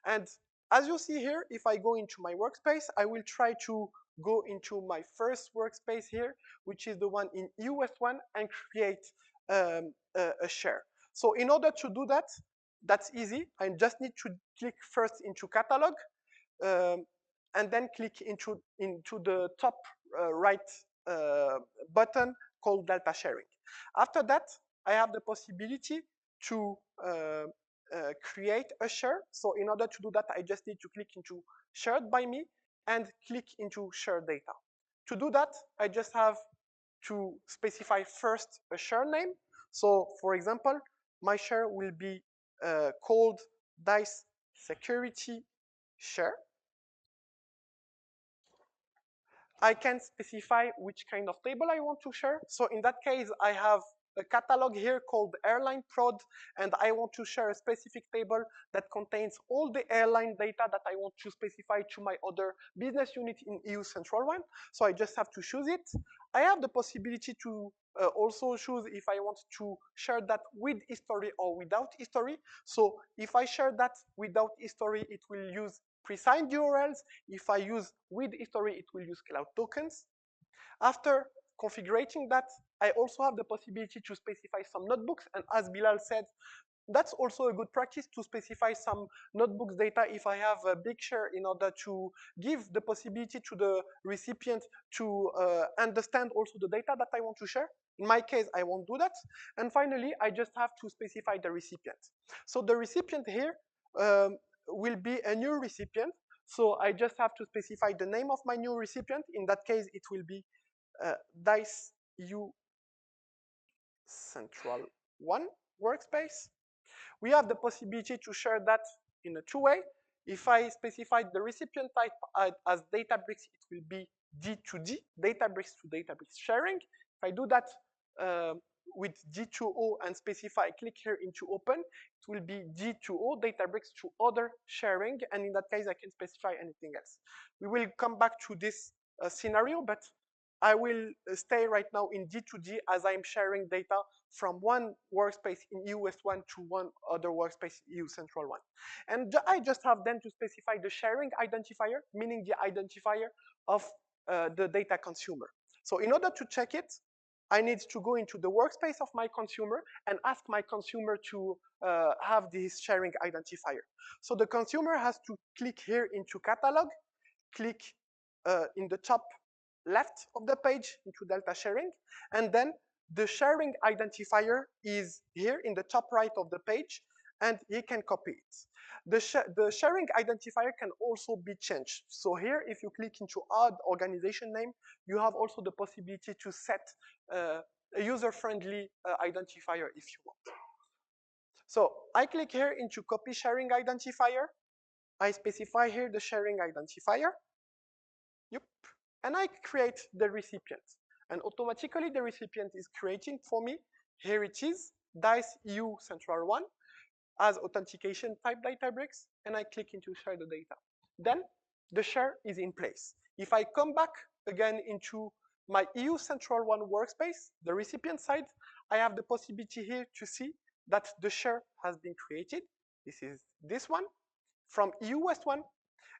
[SPEAKER 2] And as you see here, if I go into my workspace, I will try to go into my first workspace here, which is the one in EU West 1, and create a share. So in order to do that, that's easy. I just need to click first into catalog, and then click into the top right button called Delta Sharing. After that, I have the possibility to create a share. So in order to do that, I just need to click into shared by me and click into share data. To do that, I just have to specify first a share name. So for example, my share will be called DICE security share. I can specify which kind of table I want to share. So in that case, I have a catalog here called airline prod, and I want to share a specific table that contains all the airline data that I want to specify to my other business unit in EU Central 1. So I just have to choose it. I have the possibility to also choose if I want to share that with history or without history. So if I share that without history, it will use pre-signed URLs. If I use with history, it will use cloud tokens. After configuring that, I also have the possibility to specify some notebooks. And as Bilal said, that's also a good practice to specify some notebooks data if I have a big share in order to give the possibility to the recipient to understand also the data that I want to share. In my case, I won't do that. And finally, I just have to specify the recipient. So the recipient here will be a new recipient. So I just have to specify the name of my new recipient. In that case, it will be DICE EU Central 1 workspace. We have the possibility to share that in a two-way. If I specify the recipient type as Databricks, it will be D2D, Databricks to Databricks sharing. If I do that with D2O and specify, click here into open, it will be D2O, Databricks to other sharing. And in that case, I can specify anything else. We will come back to this scenario, but I will stay right now in D2D as I'm sharing data from one workspace in EU West 1 to one other workspace EU Central 1. And I just have then to specify the sharing identifier, meaning the identifier of the data consumer. So in order to check it, I need to go into the workspace of my consumer and ask my consumer to have this sharing identifier. So the consumer has to click here into catalog, click in the top left of the page into Delta Sharing, and then the sharing identifier is here in the top right of the page, and he can copy it. The sharing identifier can also be changed. So here, if you click into add organization name, you have also the possibility to set a user-friendly identifier if you want. So I click here into copy sharing identifier. I specify here the sharing identifier. Yep. And I create the recipient. And automatically the recipient is creating for me. Here it is, DICE EU Central 1 as authentication type Databricks, and I click into share the data. Then the share is in place. If I come back again into my EU Central 1 workspace, the recipient side, I have the possibility here to see that the share has been created. This is this one from EU West 1.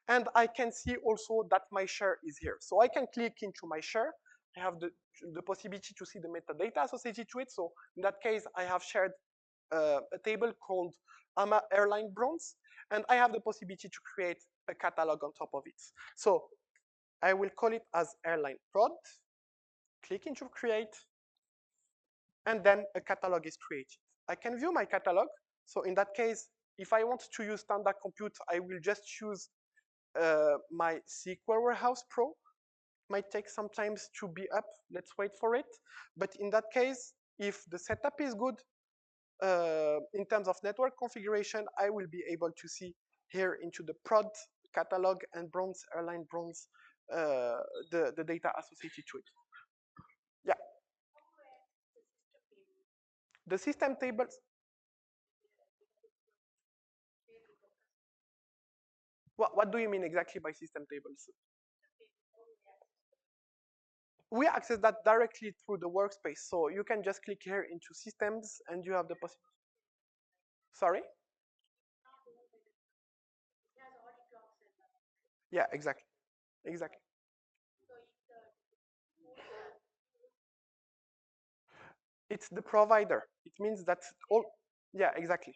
[SPEAKER 2] And I can see also that my share is here. So I can click into my share. I have the possibility to see the metadata associated to it. So in that case, I have shared a table called AMA Airline Bronze, and I have the possibility to create a catalog on top of it. So I will call it as Airline Prod, click into create, and then a catalog is created. I can view my catalog. So in that case, if I want to use standard compute, I will just choose my SQL Warehouse Pro. Might take some time to be up. Let's wait for it. But in that case, if the setup is good, in terms of network configuration, I will be able to see here into the prod catalog and bronze, airline bronze, the data associated to it. Yeah. The system tables. What do you mean exactly by system tables? We access that directly through the workspace. So you can just click here into systems and you have the possibility. Sorry? Yeah, exactly. Exactly. It's the provider. It means that all, yeah, exactly.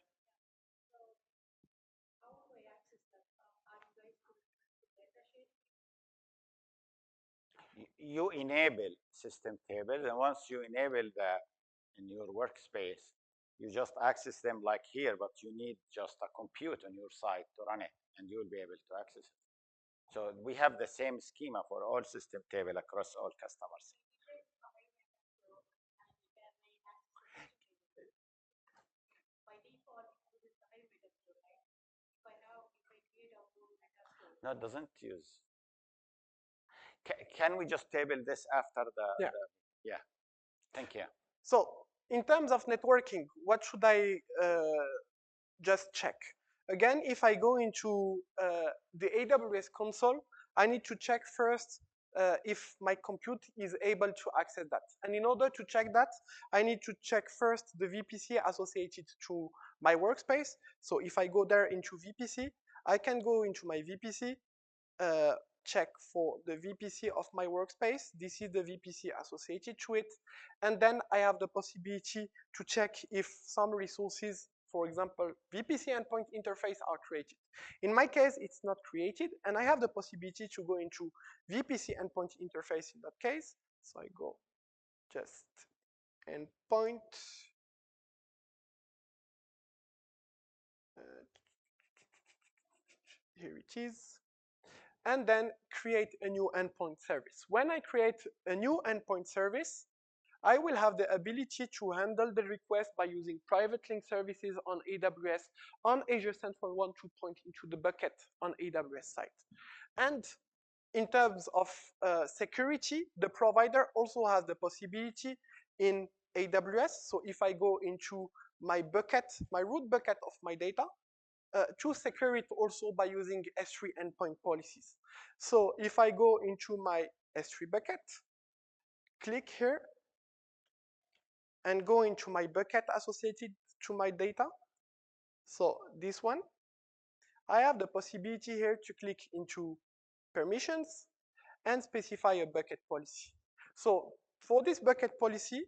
[SPEAKER 1] You enable system tables, and once you enable that in your workspace, you just access them like here, but you need just a compute on your side to run it, and you will be able to access it. So we have the same schema for all system table across all customers. No, it doesn't use. Can we just table this after
[SPEAKER 2] Yeah.
[SPEAKER 1] Yeah. Thank you.
[SPEAKER 2] So in terms of networking, what should I just check? Again, if I go into the AWS console, I need to check first if my compute is able to access that. And in order to check that, I need to check first the VPC associated to my workspace. So if I go there into VPC, I can go into my VPC, check for the VPC of my workspace. This is the VPC associated to it. And then I have the possibility to check if some resources, for example, VPC endpoint interface are created. In my case, it's not created, and I have the possibility to go into VPC endpoint interface in that case. So I go just endpoint. Here it is. And then create a new endpoint service. When I create a new endpoint service, I will have the ability to handle the request by using private link services on AWS on Azure Central 1 to point into the bucket on AWS site. And in terms of security, the provider also has the possibility in AWS. So if I go into my bucket, my root bucket of my data, to secure it also by using S3 endpoint policies. So if I go into my S3 bucket, click here, and go into my bucket associated to my data. So this one, I have the possibility here to click into permissions and specify a bucket policy. So for this bucket policy,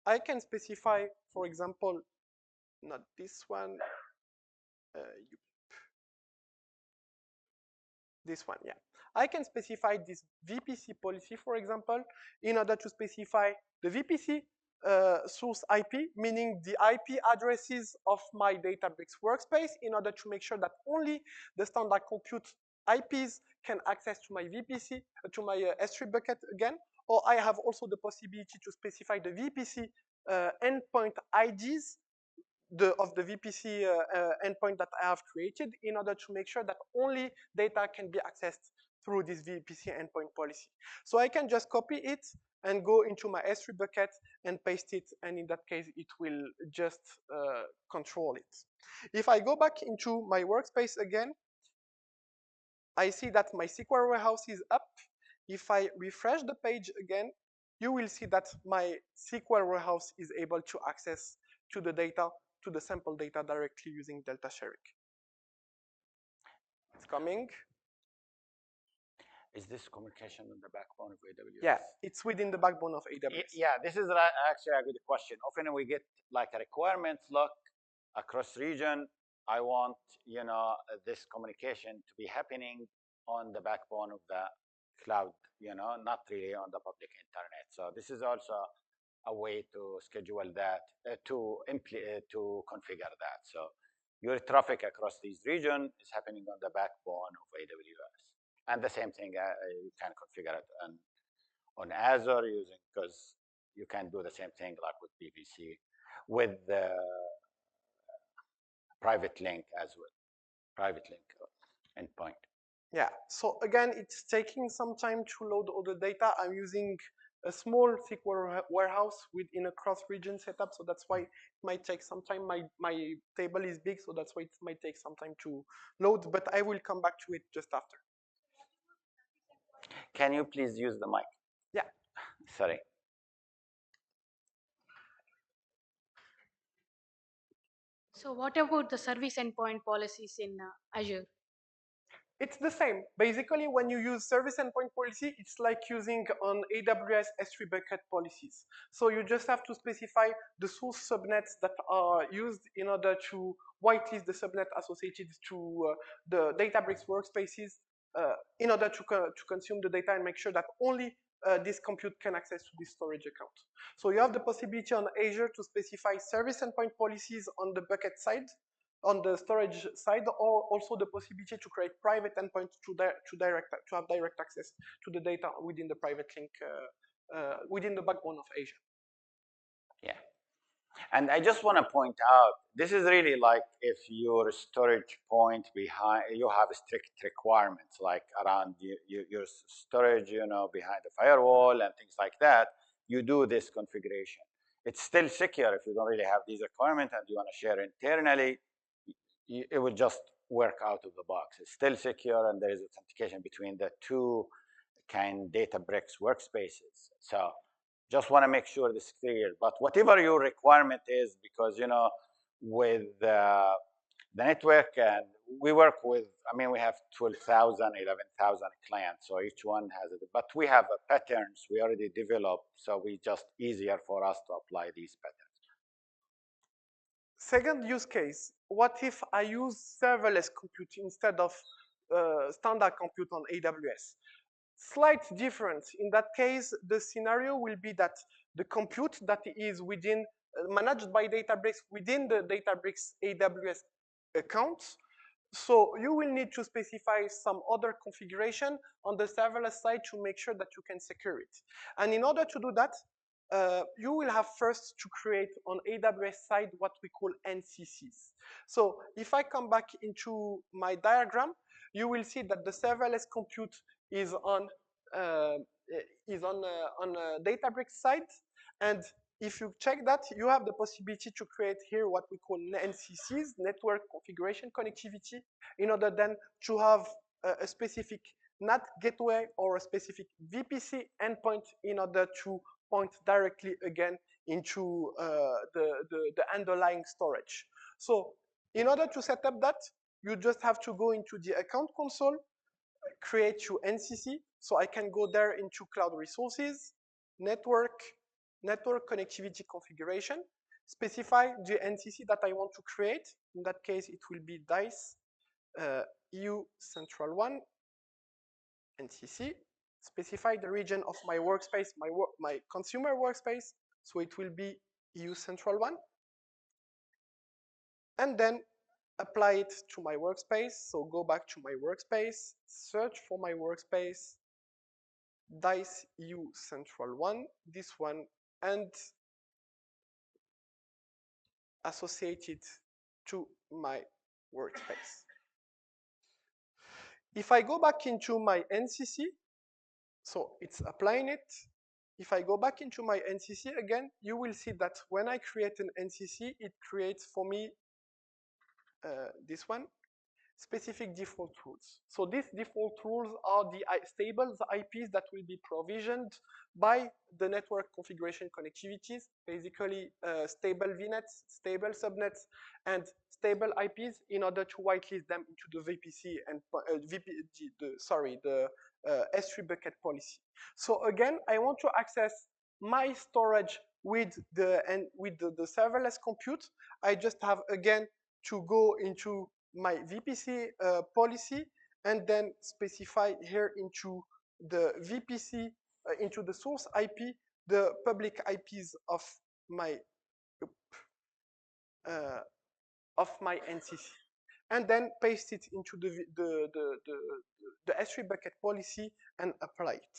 [SPEAKER 2] I can specify, for example, not this one, this one, yeah. I can specify this VPC policy, for example, in order to specify the VPC source IP, meaning the IP addresses of my Databricks workspace, in order to make sure that only the standard compute IPs can access to my VPC, to my S3 bucket again. Or I have also the possibility to specify the VPC endpoint IDs of the VPC endpoint that I have created, in order to make sure that only data can be accessed through this VPC endpoint policy. So I can just copy it and go into my S3 bucket and paste it, and in that case, it will just control it. If I go back into my workspace again, I see that my SQL warehouse is up. If I refresh the page again, you will see that my SQL warehouse is able to access to the data, to the sample data directly using Delta Sharing. It's coming.
[SPEAKER 1] Is this communication on the backbone of AWS?
[SPEAKER 2] Yeah, it's within the backbone of AWS.
[SPEAKER 1] Yeah, this is actually a good question. Often we get like a requirements look across region. I want, this communication to be happening on the backbone of the cloud, not really on the public internet. So this is also a way to schedule that, to configure that. So your traffic across these region is happening on the backbone of AWS. And the same thing, you can configure it on Azure using, because you can do the same thing like with BBC, with the private link as well, private link endpoint.
[SPEAKER 2] Yeah, so again, it's taking some time to load all the data. I'm using a small SQL warehouse within a cross-region setup, so that's why it might take some time. My table is big, so that's why it might take some time to load, but I will come back to it just after.
[SPEAKER 1] Can you please use the mic?
[SPEAKER 2] Yeah.
[SPEAKER 1] Sorry.
[SPEAKER 7] So what about the service endpoint policies in Azure?
[SPEAKER 2] It's the same. Basically, when you use service endpoint policy, it's like using on AWS S3 bucket policies. So you just have to specify the source subnets that are used in order to whitelist the subnet associated to the Databricks workspaces in order to consume the data and make sure that only this compute can access to this storage account. So you have the possibility on Azure to specify service endpoint policies on the bucket side, on the storage side, or also the possibility to create private endpoints to have direct access to the data within the private link, within the backbone of Azure.
[SPEAKER 1] Yeah. And I just want to point out, this is really like if your storage point behind, you have strict requirements like around your storage, behind the firewall and things like that, you do this configuration. It's still secure if you don't really have these requirements and you want to share internally, it will just work out of the box. It's still secure, and there is authentication between the two kind Databricks workspaces. So just want to make sure this is clear. But whatever your requirement is, because with the network, and we work with, we have 12,000, 11,000 clients, so each one has it. But we have patterns we already developed, so we just easier for us to apply these patterns.
[SPEAKER 2] Second use case, what if I use serverless compute instead of standard compute on AWS? Slight difference. In that case, the scenario will be that the compute that is within, managed by Databricks within the Databricks AWS accounts. So you will need to specify some other configuration on the serverless side to make sure that you can secure it. And in order to do that, you will have first to create on AWS side what we call NCCs. So if I come back into my diagram, you will see that the serverless compute is on Databricks side, and if you check that, you have the possibility to create here what we call NCCs, network configuration connectivity, in order then to have a specific NAT gateway or a specific VPC endpoint in order to point directly again into the underlying storage. So in order to set up that, you just have to go into the account console, create your NCC. So I can go there into cloud resources, network connectivity configuration, specify the NCC that I want to create. In that case, it will be DICE EU Central 1 NCC. Specify the region of my workspace, my consumer workspace. So it will be EU Central 1. And then apply it to my workspace. So go back to my workspace, search for my workspace, DICE EU Central 1, this one, and associate it to my workspace. If I go back into my NCC, so it's applying it. If I go back into my NCC again, you will see that when I create an NCC, it creates for me this one, specific default rules. So these default rules are the stable IPs that will be provisioned by the network configuration connectivities, basically stable VNets, stable subnets, and stable IPs in order to whitelist them into the VPC and the S3 bucket policy. So again, I want to access my storage with the serverless compute. I just have again to go into my VPC policy and then specify here into the VPC, into the source IP, the public IPs of my NCC, and then paste it into the S3 bucket policy and apply it.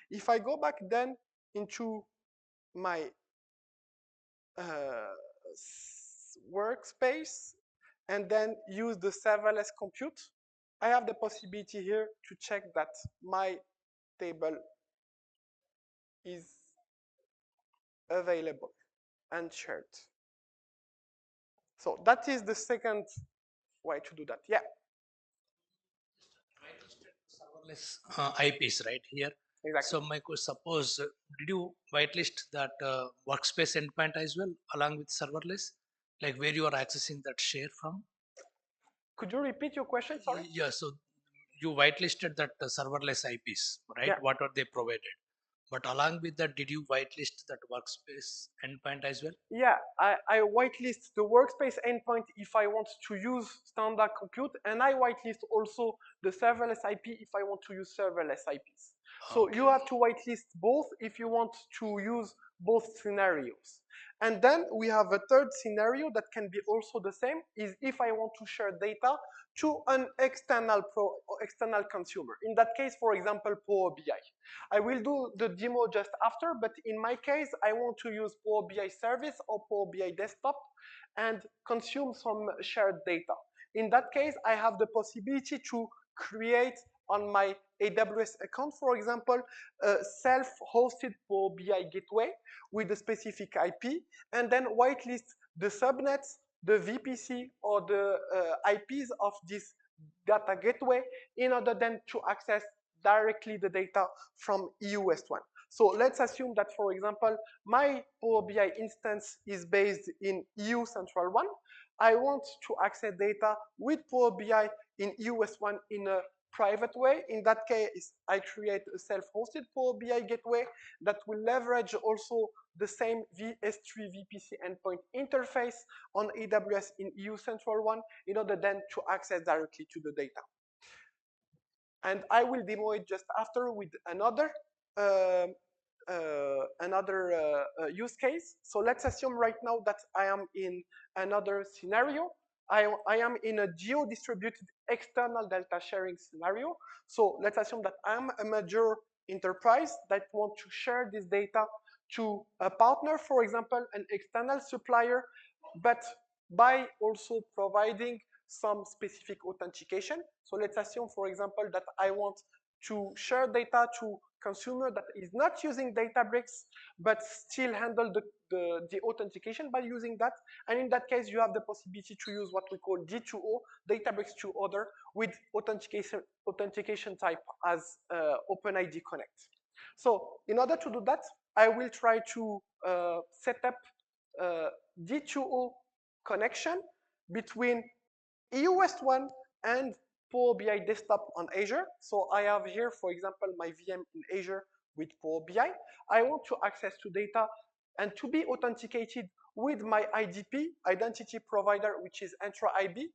[SPEAKER 2] If I go back then into my workspace and then use the serverless compute, I have the possibility here to check that my table is available and shared. So that is the second way to do that. Yeah.
[SPEAKER 4] Serverless IPs right here.
[SPEAKER 2] Exactly.
[SPEAKER 4] So my question, suppose did you whitelist that workspace endpoint as well along with serverless, like where you are accessing that share from?
[SPEAKER 2] Could you repeat your question? Sorry.
[SPEAKER 4] Yeah. So you whitelisted that serverless IPs, right?
[SPEAKER 2] Yeah.
[SPEAKER 4] What are they provided? But along with that, did you whitelist that workspace endpoint as well?
[SPEAKER 2] Yeah, I whitelist the workspace endpoint if I want to use standard compute, and I whitelist also the serverless IP if I want to use serverless IPs. So you have to whitelist both if you want to use both scenarios. And then we have a third scenario that can be also the same, is if I want to share data to an external consumer. In that case, for example, Power BI. I will do the demo just after, but in my case, I want to use Power BI service or Power BI desktop and consume some shared data. In that case, I have the possibility to create on my AWS account, for example, a self-hosted Power BI gateway with a specific IP, and then whitelist the subnets, the VPC, or the IPs of this data gateway in order then to access directly the data from EU West 1. So let's assume that, for example, my Power BI instance is based in EU Central 1. I want to access data with Power BI in EU West 1 in a private way. In that case, I create a self-hosted Power BI gateway that will leverage also the same S3 VPC endpoint interface on AWS in EU Central 1 in order then to access directly to the data. And I will demo it just after with another use case. So let's assume right now that I am in another scenario. I am in a geo-distributed external data sharing scenario. So let's assume that I'm a major enterprise that want to share this data to a partner, for example, an external supplier, but by also providing some specific authentication. So let's assume, for example, that I want to share data to consumer that is not using Databricks, but still handle the authentication by using that. And in that case, you have the possibility to use what we call D2O, Databricks to Other, with authentication type as OpenID Connect. So in order to do that, I will try to set up D2O connection between EU West 1 and Power BI desktop on Azure. So I have here, for example, my VM in Azure with Power BI. I want to access to data and to be authenticated with my IDP, identity provider, which is Entra ID.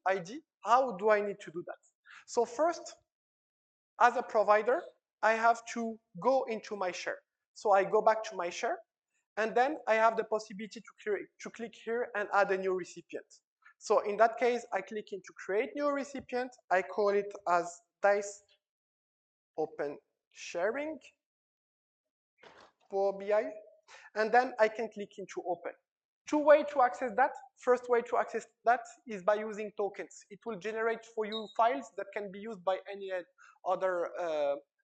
[SPEAKER 2] How do I need to do that? So first, as a provider, I have to go into my share. So I go back to my share, and then I have the possibility to click here and add a new recipient. So in that case, I click into create new recipient. I call it as Dice Open Sharing for BI, and then I can click into open. Two ways to access that. First way to access that is by using tokens. It will generate for you files that can be used by any other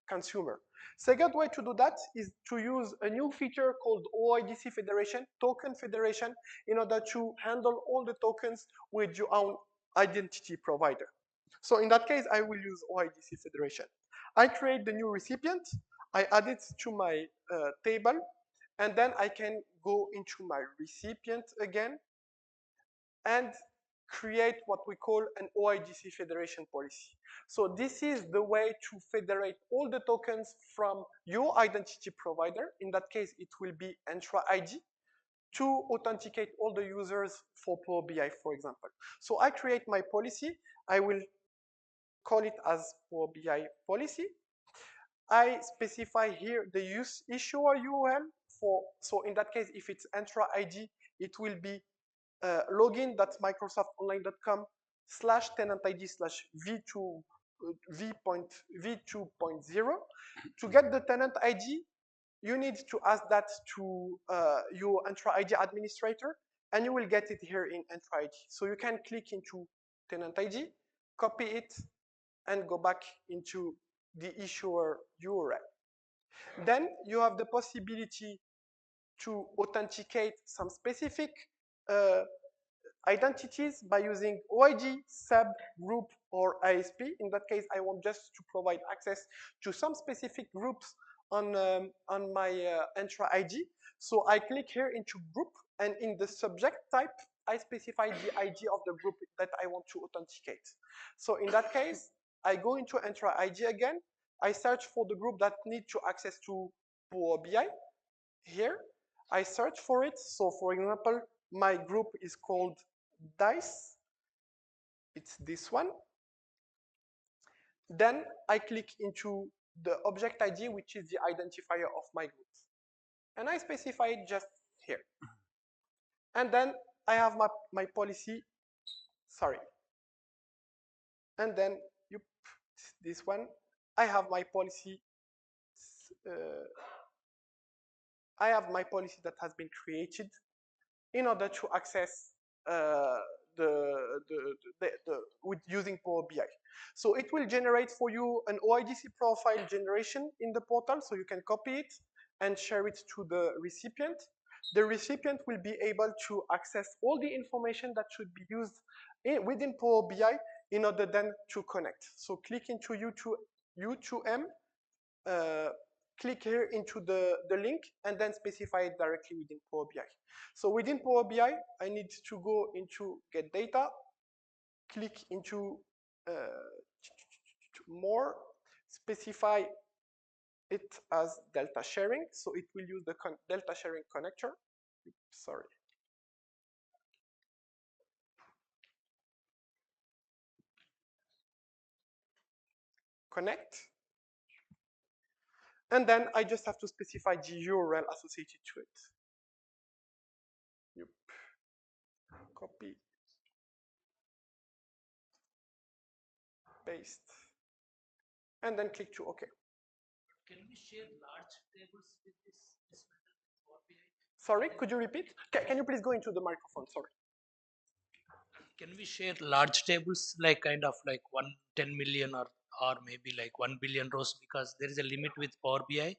[SPEAKER 2] consumer. Second way to do that is to use a new feature called OIDC Federation, Token Federation, in order to handle all the tokens with your own identity provider. So in that case, I will use OIDC Federation. I create the new recipient, I add it to my table, and then I can go into my recipient again and create what we call an OIDC federation policy. So this is the way to federate all the tokens from your identity provider. In that case, it will be Entra ID to authenticate all the users for Power BI, for example. So I create my policy. I will call it as Power BI policy. I specify here the issuer URL for, so in that case, if it's Entra ID, it will be login.microsoftonline.com/tenant ID /v2 v2.0. To get the tenant ID, you need to ask that to your Entra ID administrator, and you will get it here in Entra ID. So you can click into tenant ID, copy it, and go back into the issuer URL. Then you have the possibility to authenticate some specific identities by using OID, sub, group, or ISP. In that case, I want just to provide access to some specific groups on my Entra ID. So I click here into group, and in the subject type, I specify the ID of the group that I want to authenticate. So in that case, I go into Entra ID again. I search for the group that need to access to Power BI. Here, I search for it. So for example, my group is called DICE. It's this one. Then I click into the object ID, which is the identifier of my group. And I specify it just here. And then I have my policy, sorry. And then this one, I have my policy. I have my policy that has been created in order to access with using Power BI. So it will generate for you an OIDC profile generation in the portal, so you can copy it and share it to the recipient. The recipient will be able to access all the information that should be used within Power BI in order then to connect. So click into U2M, click here into the link, and then specify it directly within Power BI. So within Power BI, I need to go into Get Data, click into More, specify it as Delta Sharing. So it will use the Delta Sharing connector. Sorry. Connect. And then I just have to specify the URL associated to it. Yep. Copy. Paste. And then click to OK.
[SPEAKER 4] Can we share large tables with this method with Power BI?
[SPEAKER 2] Sorry, could you repeat? Can you please go into the microphone? Sorry.
[SPEAKER 4] Can we share large tables like kind of like 10 million or maybe like 1 billion rows, because there is a limit with Power BI?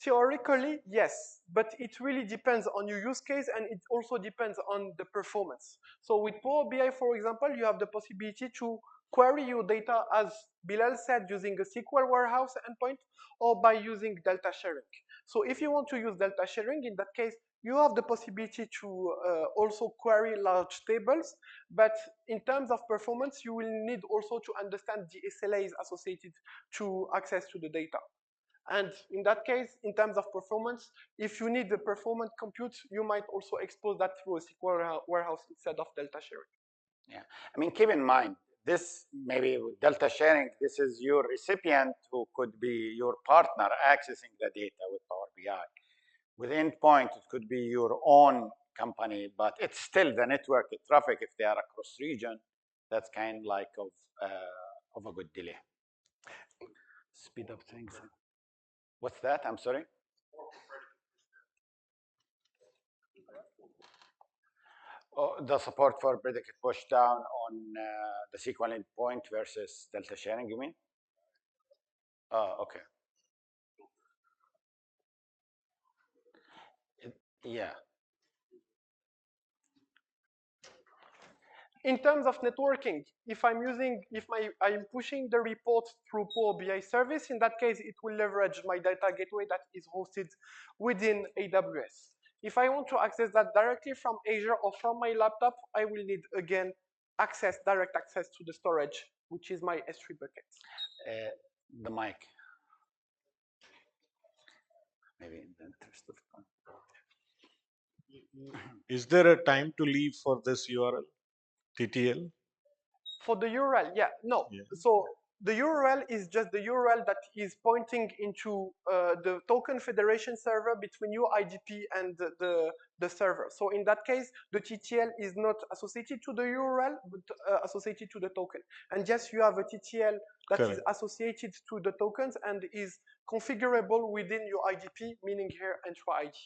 [SPEAKER 2] Theoretically, yes, but it really depends on your use case, and it also depends on the performance. So with Power BI, for example, you have the possibility to query your data, as Bilal said, using a SQL warehouse endpoint or by using Delta Sharing. So if you want to use Delta Sharing, in that case, you have the possibility to also query large tables, but in terms of performance, you will need also to understand the SLAs associated to access to the data. And in that case, in terms of performance, if you need the performant compute, you might also expose that through a SQL warehouse instead of Delta Sharing.
[SPEAKER 1] Yeah, I mean, keep in mind, this maybe with Delta Sharing, this is your recipient who could be your partner accessing the data with Power BI. With endpoint, it could be your own company, but it's still the network traffic. If they are across region, that's kind like of a good delay. Speed up things. What's that? I'm sorry. Oh, the support for predicate push down on the SQL endpoint versus Delta Sharing, you mean? Oh, okay. Yeah.
[SPEAKER 2] In terms of networking, if I'm pushing the report through Power BI service, in that case, it will leverage my data gateway that is hosted within AWS. If I want to access that directly from Azure or from my laptop, I will need, again, direct access to the storage, which is my S3 bucket.
[SPEAKER 1] The mic. Maybe in the interest of time.
[SPEAKER 3] Is there a time to leave for this URL, TTL?
[SPEAKER 2] For the URL, yeah, no.
[SPEAKER 3] Yeah.
[SPEAKER 2] So the URL is just the URL that is pointing into the token federation server between your IDP and the server. So in that case, the TTL is not associated to the URL, but associated to the token. And yes, you have a TTL that is associated to the tokens and is configurable within your IDP, meaning here Entra ID.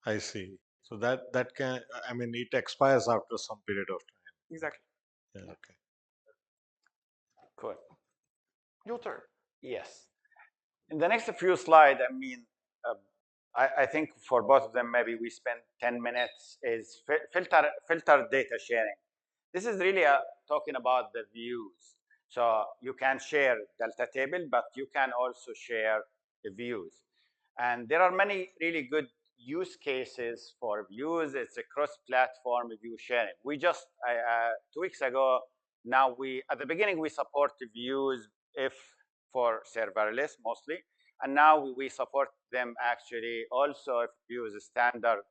[SPEAKER 3] I see. So that can, I mean, it expires after some period of time.
[SPEAKER 2] Exactly.
[SPEAKER 3] Yeah, okay.
[SPEAKER 1] Cool.
[SPEAKER 2] Your turn.
[SPEAKER 1] Yes. In the next few slides, I mean, I think for both of them, maybe we spend 10 minutes, is filter data sharing. This is really talking about the views. So you can share Delta table, but you can also share the views. And there are many really good use cases for views. It's a cross-platform view sharing. We just, 2 weeks ago, now at the beginning, we support views if for serverless mostly. And now we support them actually also if views standard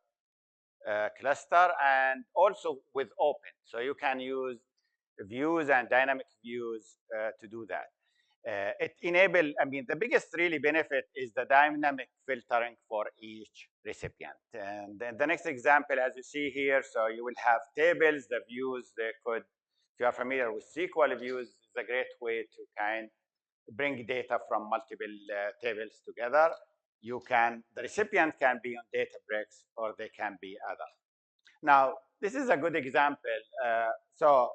[SPEAKER 1] cluster and also with open. So you can use views and dynamic views to do that. I mean, the biggest really benefit is the dynamic filtering for each recipient. And then the next example, as you see here, so you will have tables, the views, if you are familiar with SQL views, it's a great way to kind bring data from multiple tables together. The recipient can be on Databricks or they can be other. Now, this is a good example. So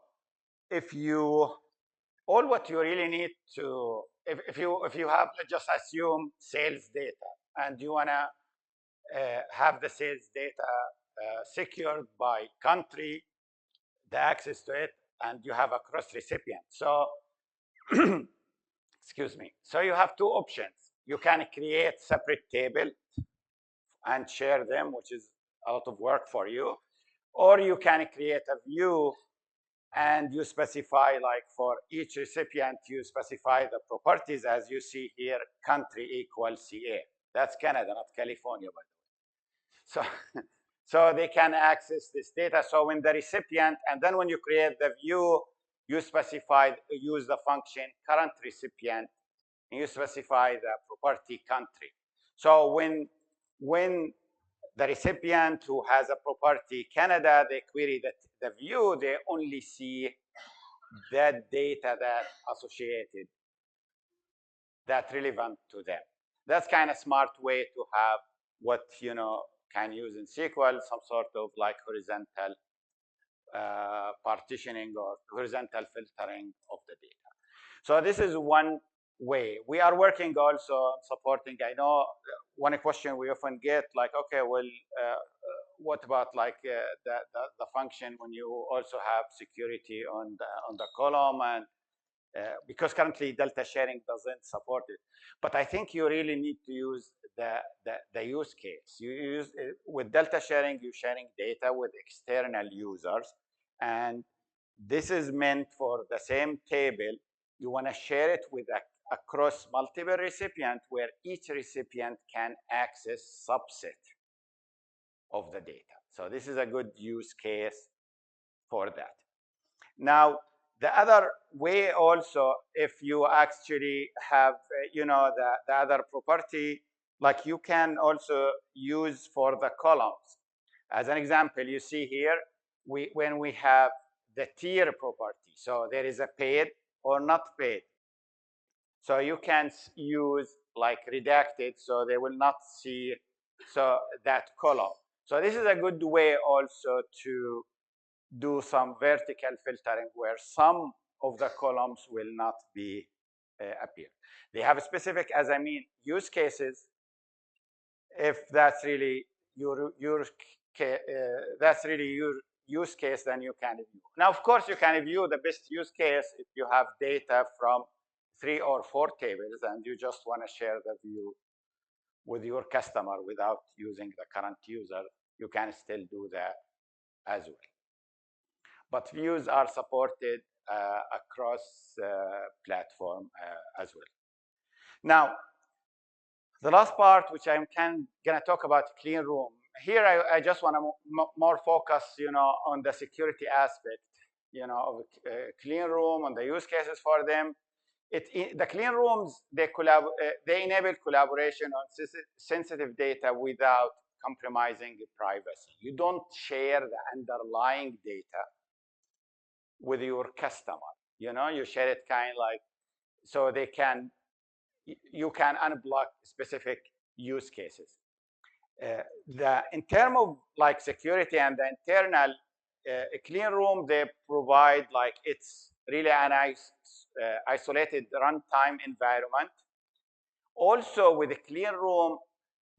[SPEAKER 1] all what you really need to, if you have, let's just assume sales data and you wanna have the sales data secured by country, the access to it, and you have a cross recipient. So excuse me. So you have two options. You can create separate table and share them, which is a lot of work for you. Or you can create a view and you specify, like for each recipient, you specify the properties as you see here, country equals CA. That's Canada, not California, by the way. So, so they can access this data. So when the recipient, and then when you create the view, you use the function current recipient, and you specify the property country. So when the recipient who has a property Canada, they query the view, they only see that data that associated, that relevant to them. That's kind of smart way to have what can use in SQL, some sort of like horizontal partitioning or horizontal filtering of the data. So this is one way. We are working also on supporting, I know one question we often get, like, okay, well, what about like the function when you also have security on the column, and because currently Delta Sharing doesn't support it. But I think you really need to use the use case. You use with Delta Sharing, you're sharing data with external users, and this is meant for the same table. You want to share it with across multiple recipients, where each recipient can access subset of the data. So this is a good use case for that. Now, the other way also, if you actually have, the other property, like you can also use for the columns. As an example, you see here, when we have the tier property, so there is a paid or not paid. So you can use like redacted, so they will not see that column. So this is a good way also to do some vertical filtering where some of the columns will not be appear. They have specific, as I mean, use cases. If that's really your use case, then you can view. Now, of course, you can view the best use case if you have data from 3 or 4 tables and you just want to share the view with your customer without using the current user. You can still do that as well. But views are supported across platform as well. Now, the last part, which I'm gonna talk about clean room. Here, I just want to more focus, on the security aspect, of clean room, on the use cases for them. The clean rooms, they enable collaboration on sensitive data without compromising privacy. You don't share the underlying data with your customer. You share it kind of like, so you can unblock specific use cases. In terms of like security and the internal clean room, they provide like it's really an isolated runtime environment. Also, with a clean room,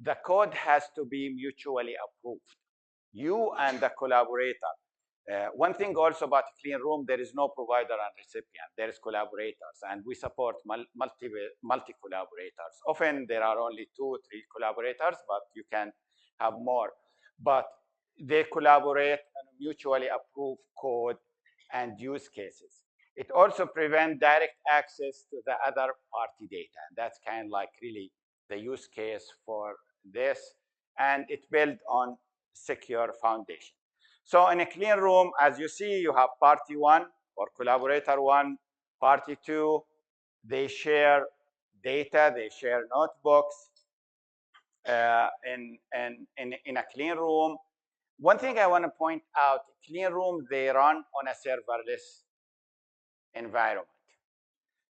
[SPEAKER 1] the code has to be mutually approved. You and the collaborator. One thing also about clean room, there is no provider and recipient. There is collaborators, and we support multi collaborators. Often there are only 2 or 3 collaborators, but you can have more. But they collaborate on mutually approved code and use cases. It also prevents direct access to the other party data. And that's kind of like really the use case for this. And it built on secure foundation. So in a clean room, as you see, you have party 1 or collaborator 1, party 2. They share data, they share notebooks in a clean room. One thing I want to point out, clean room, they run on a serverless environment.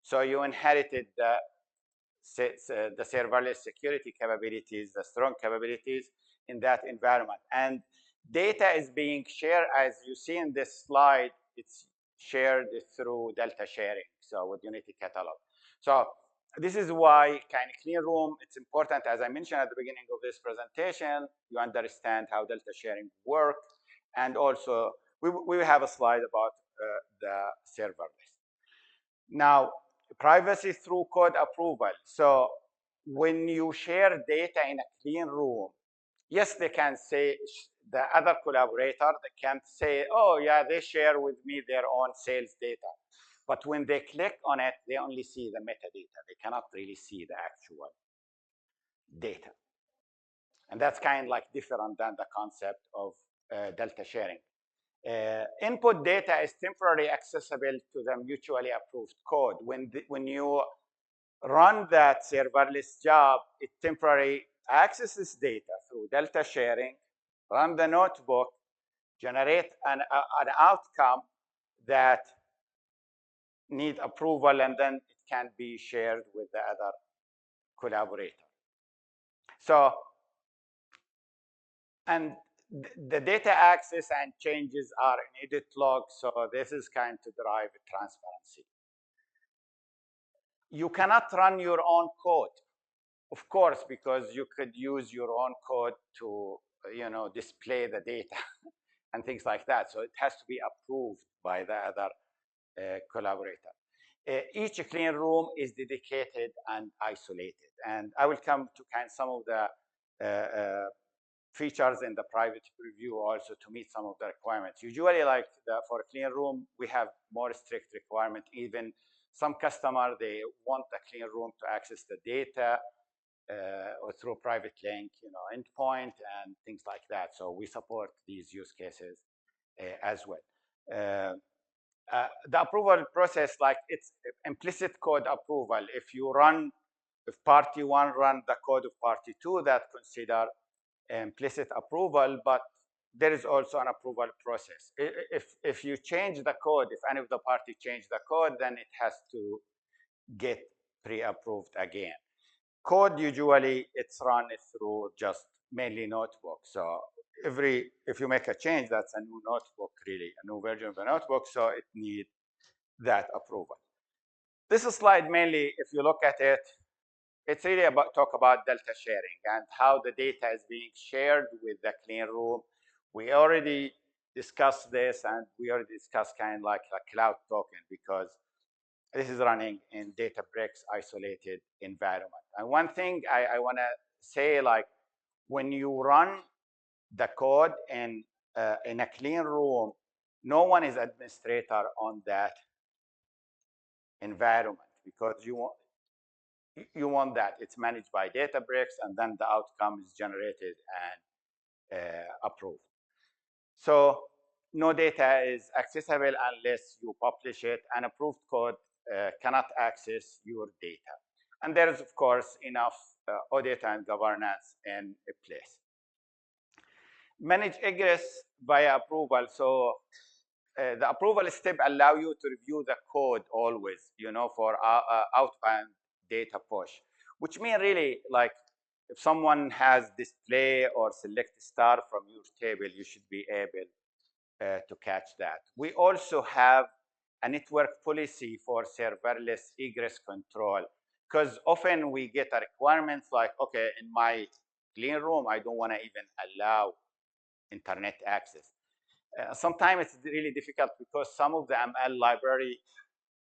[SPEAKER 1] So you inherited the serverless security capabilities, the strong capabilities in that environment. And data is being shared, as you see in this slide, it's shared through Delta Sharing, so with Unity Catalog. So this is why kind of clean room, it's important, as I mentioned at the beginning of this presentation, you understand how Delta Sharing works. And also, we have a slide about the serverless. Now, privacy through code approval. So when you share data in a clean room, yes, they can say, the other collaborator, they can say, oh, yeah, they share with me their own sales data. But when they click on it, they only see the metadata. They cannot really see the actual data. And that's kind of like different than the concept of Delta Sharing. Input data is temporarily accessible to the mutually approved code. When you run that serverless job, it temporarily accesses data through Delta Sharing, run the notebook, generate an outcome that need approval, and then it can be shared with the other collaborator. So, and the data access and changes are in edit log, so this is kind to drive transparency. You cannot run your own code, of course, because you could use your own code to display the data and things like that. So it has to be approved by the other collaborator. Each clean room is dedicated and isolated. And I will come to kind of some of the features in the private preview also to meet some of the requirements. Usually, like for a clean room, we have more strict requirement. Even some customer, they want a clean room to access the data or through private link, endpoint and things like that. So we support these use cases as well. The approval process, like it's implicit code approval. If party one run the code of party two, that consider implicit approval, but there is also an approval process. If you change the code, if any of the party change the code, then it has to get pre-approved again. Code usually it's run through just mainly notebook. So if you make a change, that's a new notebook, really, a new version of the notebook, so it needs that approval. This slide mainly, if you look at it, it's really talk about Delta sharing and how the data is being shared with the clean room. We already discussed this, and we already discussed kind of like a cloud token, because this is running in Databricks isolated environment. And one thing I want to say, like when you run the code in a clean room, no one is administrator on that environment, because you want that it's managed by Databricks, and then the outcome is generated and approved. So no data is accessible unless you publish it, and approved code cannot access your data. And there is, of course, enough audit and governance in place. Manage egress via approval. So the approval step allow you to review the code always, for outbound data push, which means really, like, if someone has display or select star from your table, you should be able to catch that. We also have a network policy for serverless egress control, because often we get a requirements like, okay, in my clean room, I don't want to even allow internet access. Sometimes it's really difficult because some of the ML library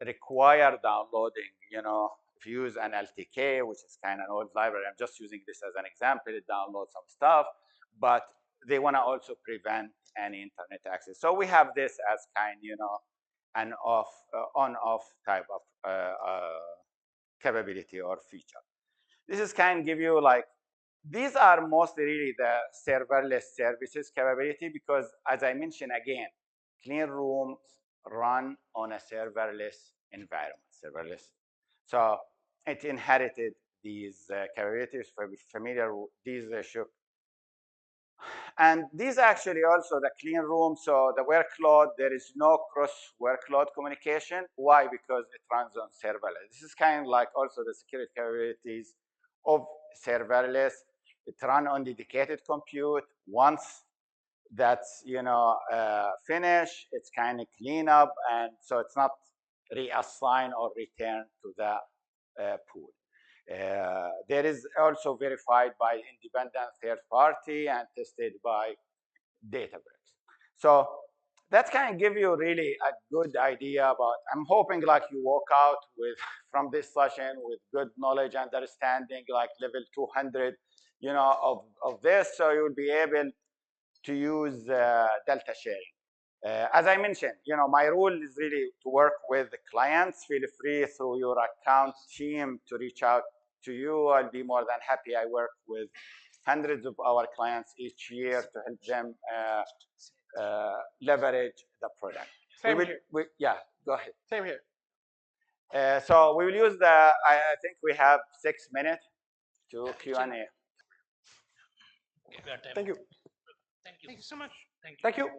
[SPEAKER 1] require downloading. If you use an LTK, which is kind of an old library, I'm just using this as an example, it downloads some stuff, but they want to also prevent any internet access. So we have this as kind, an on-off type of capability or feature. This is kind of give you like, these are mostly really the serverless services capability, because as I mentioned again, clean rooms run on a serverless environment, serverless. So it inherited these capabilities. Familiar with these issues. And these actually also the clean room. So the workload, there is no cross workload communication. Why? Because it runs on serverless. This is kind of like also the security capabilities of serverless. It runs on dedicated compute. Once that's finished, it's kind of clean up, and so it's not reassigned or returned to the pool. There is also verified by independent third party and tested by Databricks. So that's kind of give you really a good idea about. I'm hoping like you walk out with from this session with good knowledge and understanding, like level 200, of this, so you will be able to use Delta sharing. As I mentioned, my role is really to work with the clients. Feel free through your account team to reach out to you. I'll be more than happy. I work with hundreds of our clients each year to help them leverage the product.
[SPEAKER 2] Same here.
[SPEAKER 1] Yeah, go ahead.
[SPEAKER 2] Same here.
[SPEAKER 1] So we will use I think we have 6 minutes to Q&A.
[SPEAKER 4] Okay, we have time.
[SPEAKER 2] Thank you.
[SPEAKER 4] Thank you.
[SPEAKER 5] Thank you so much.
[SPEAKER 4] Thank you.
[SPEAKER 2] Thank you.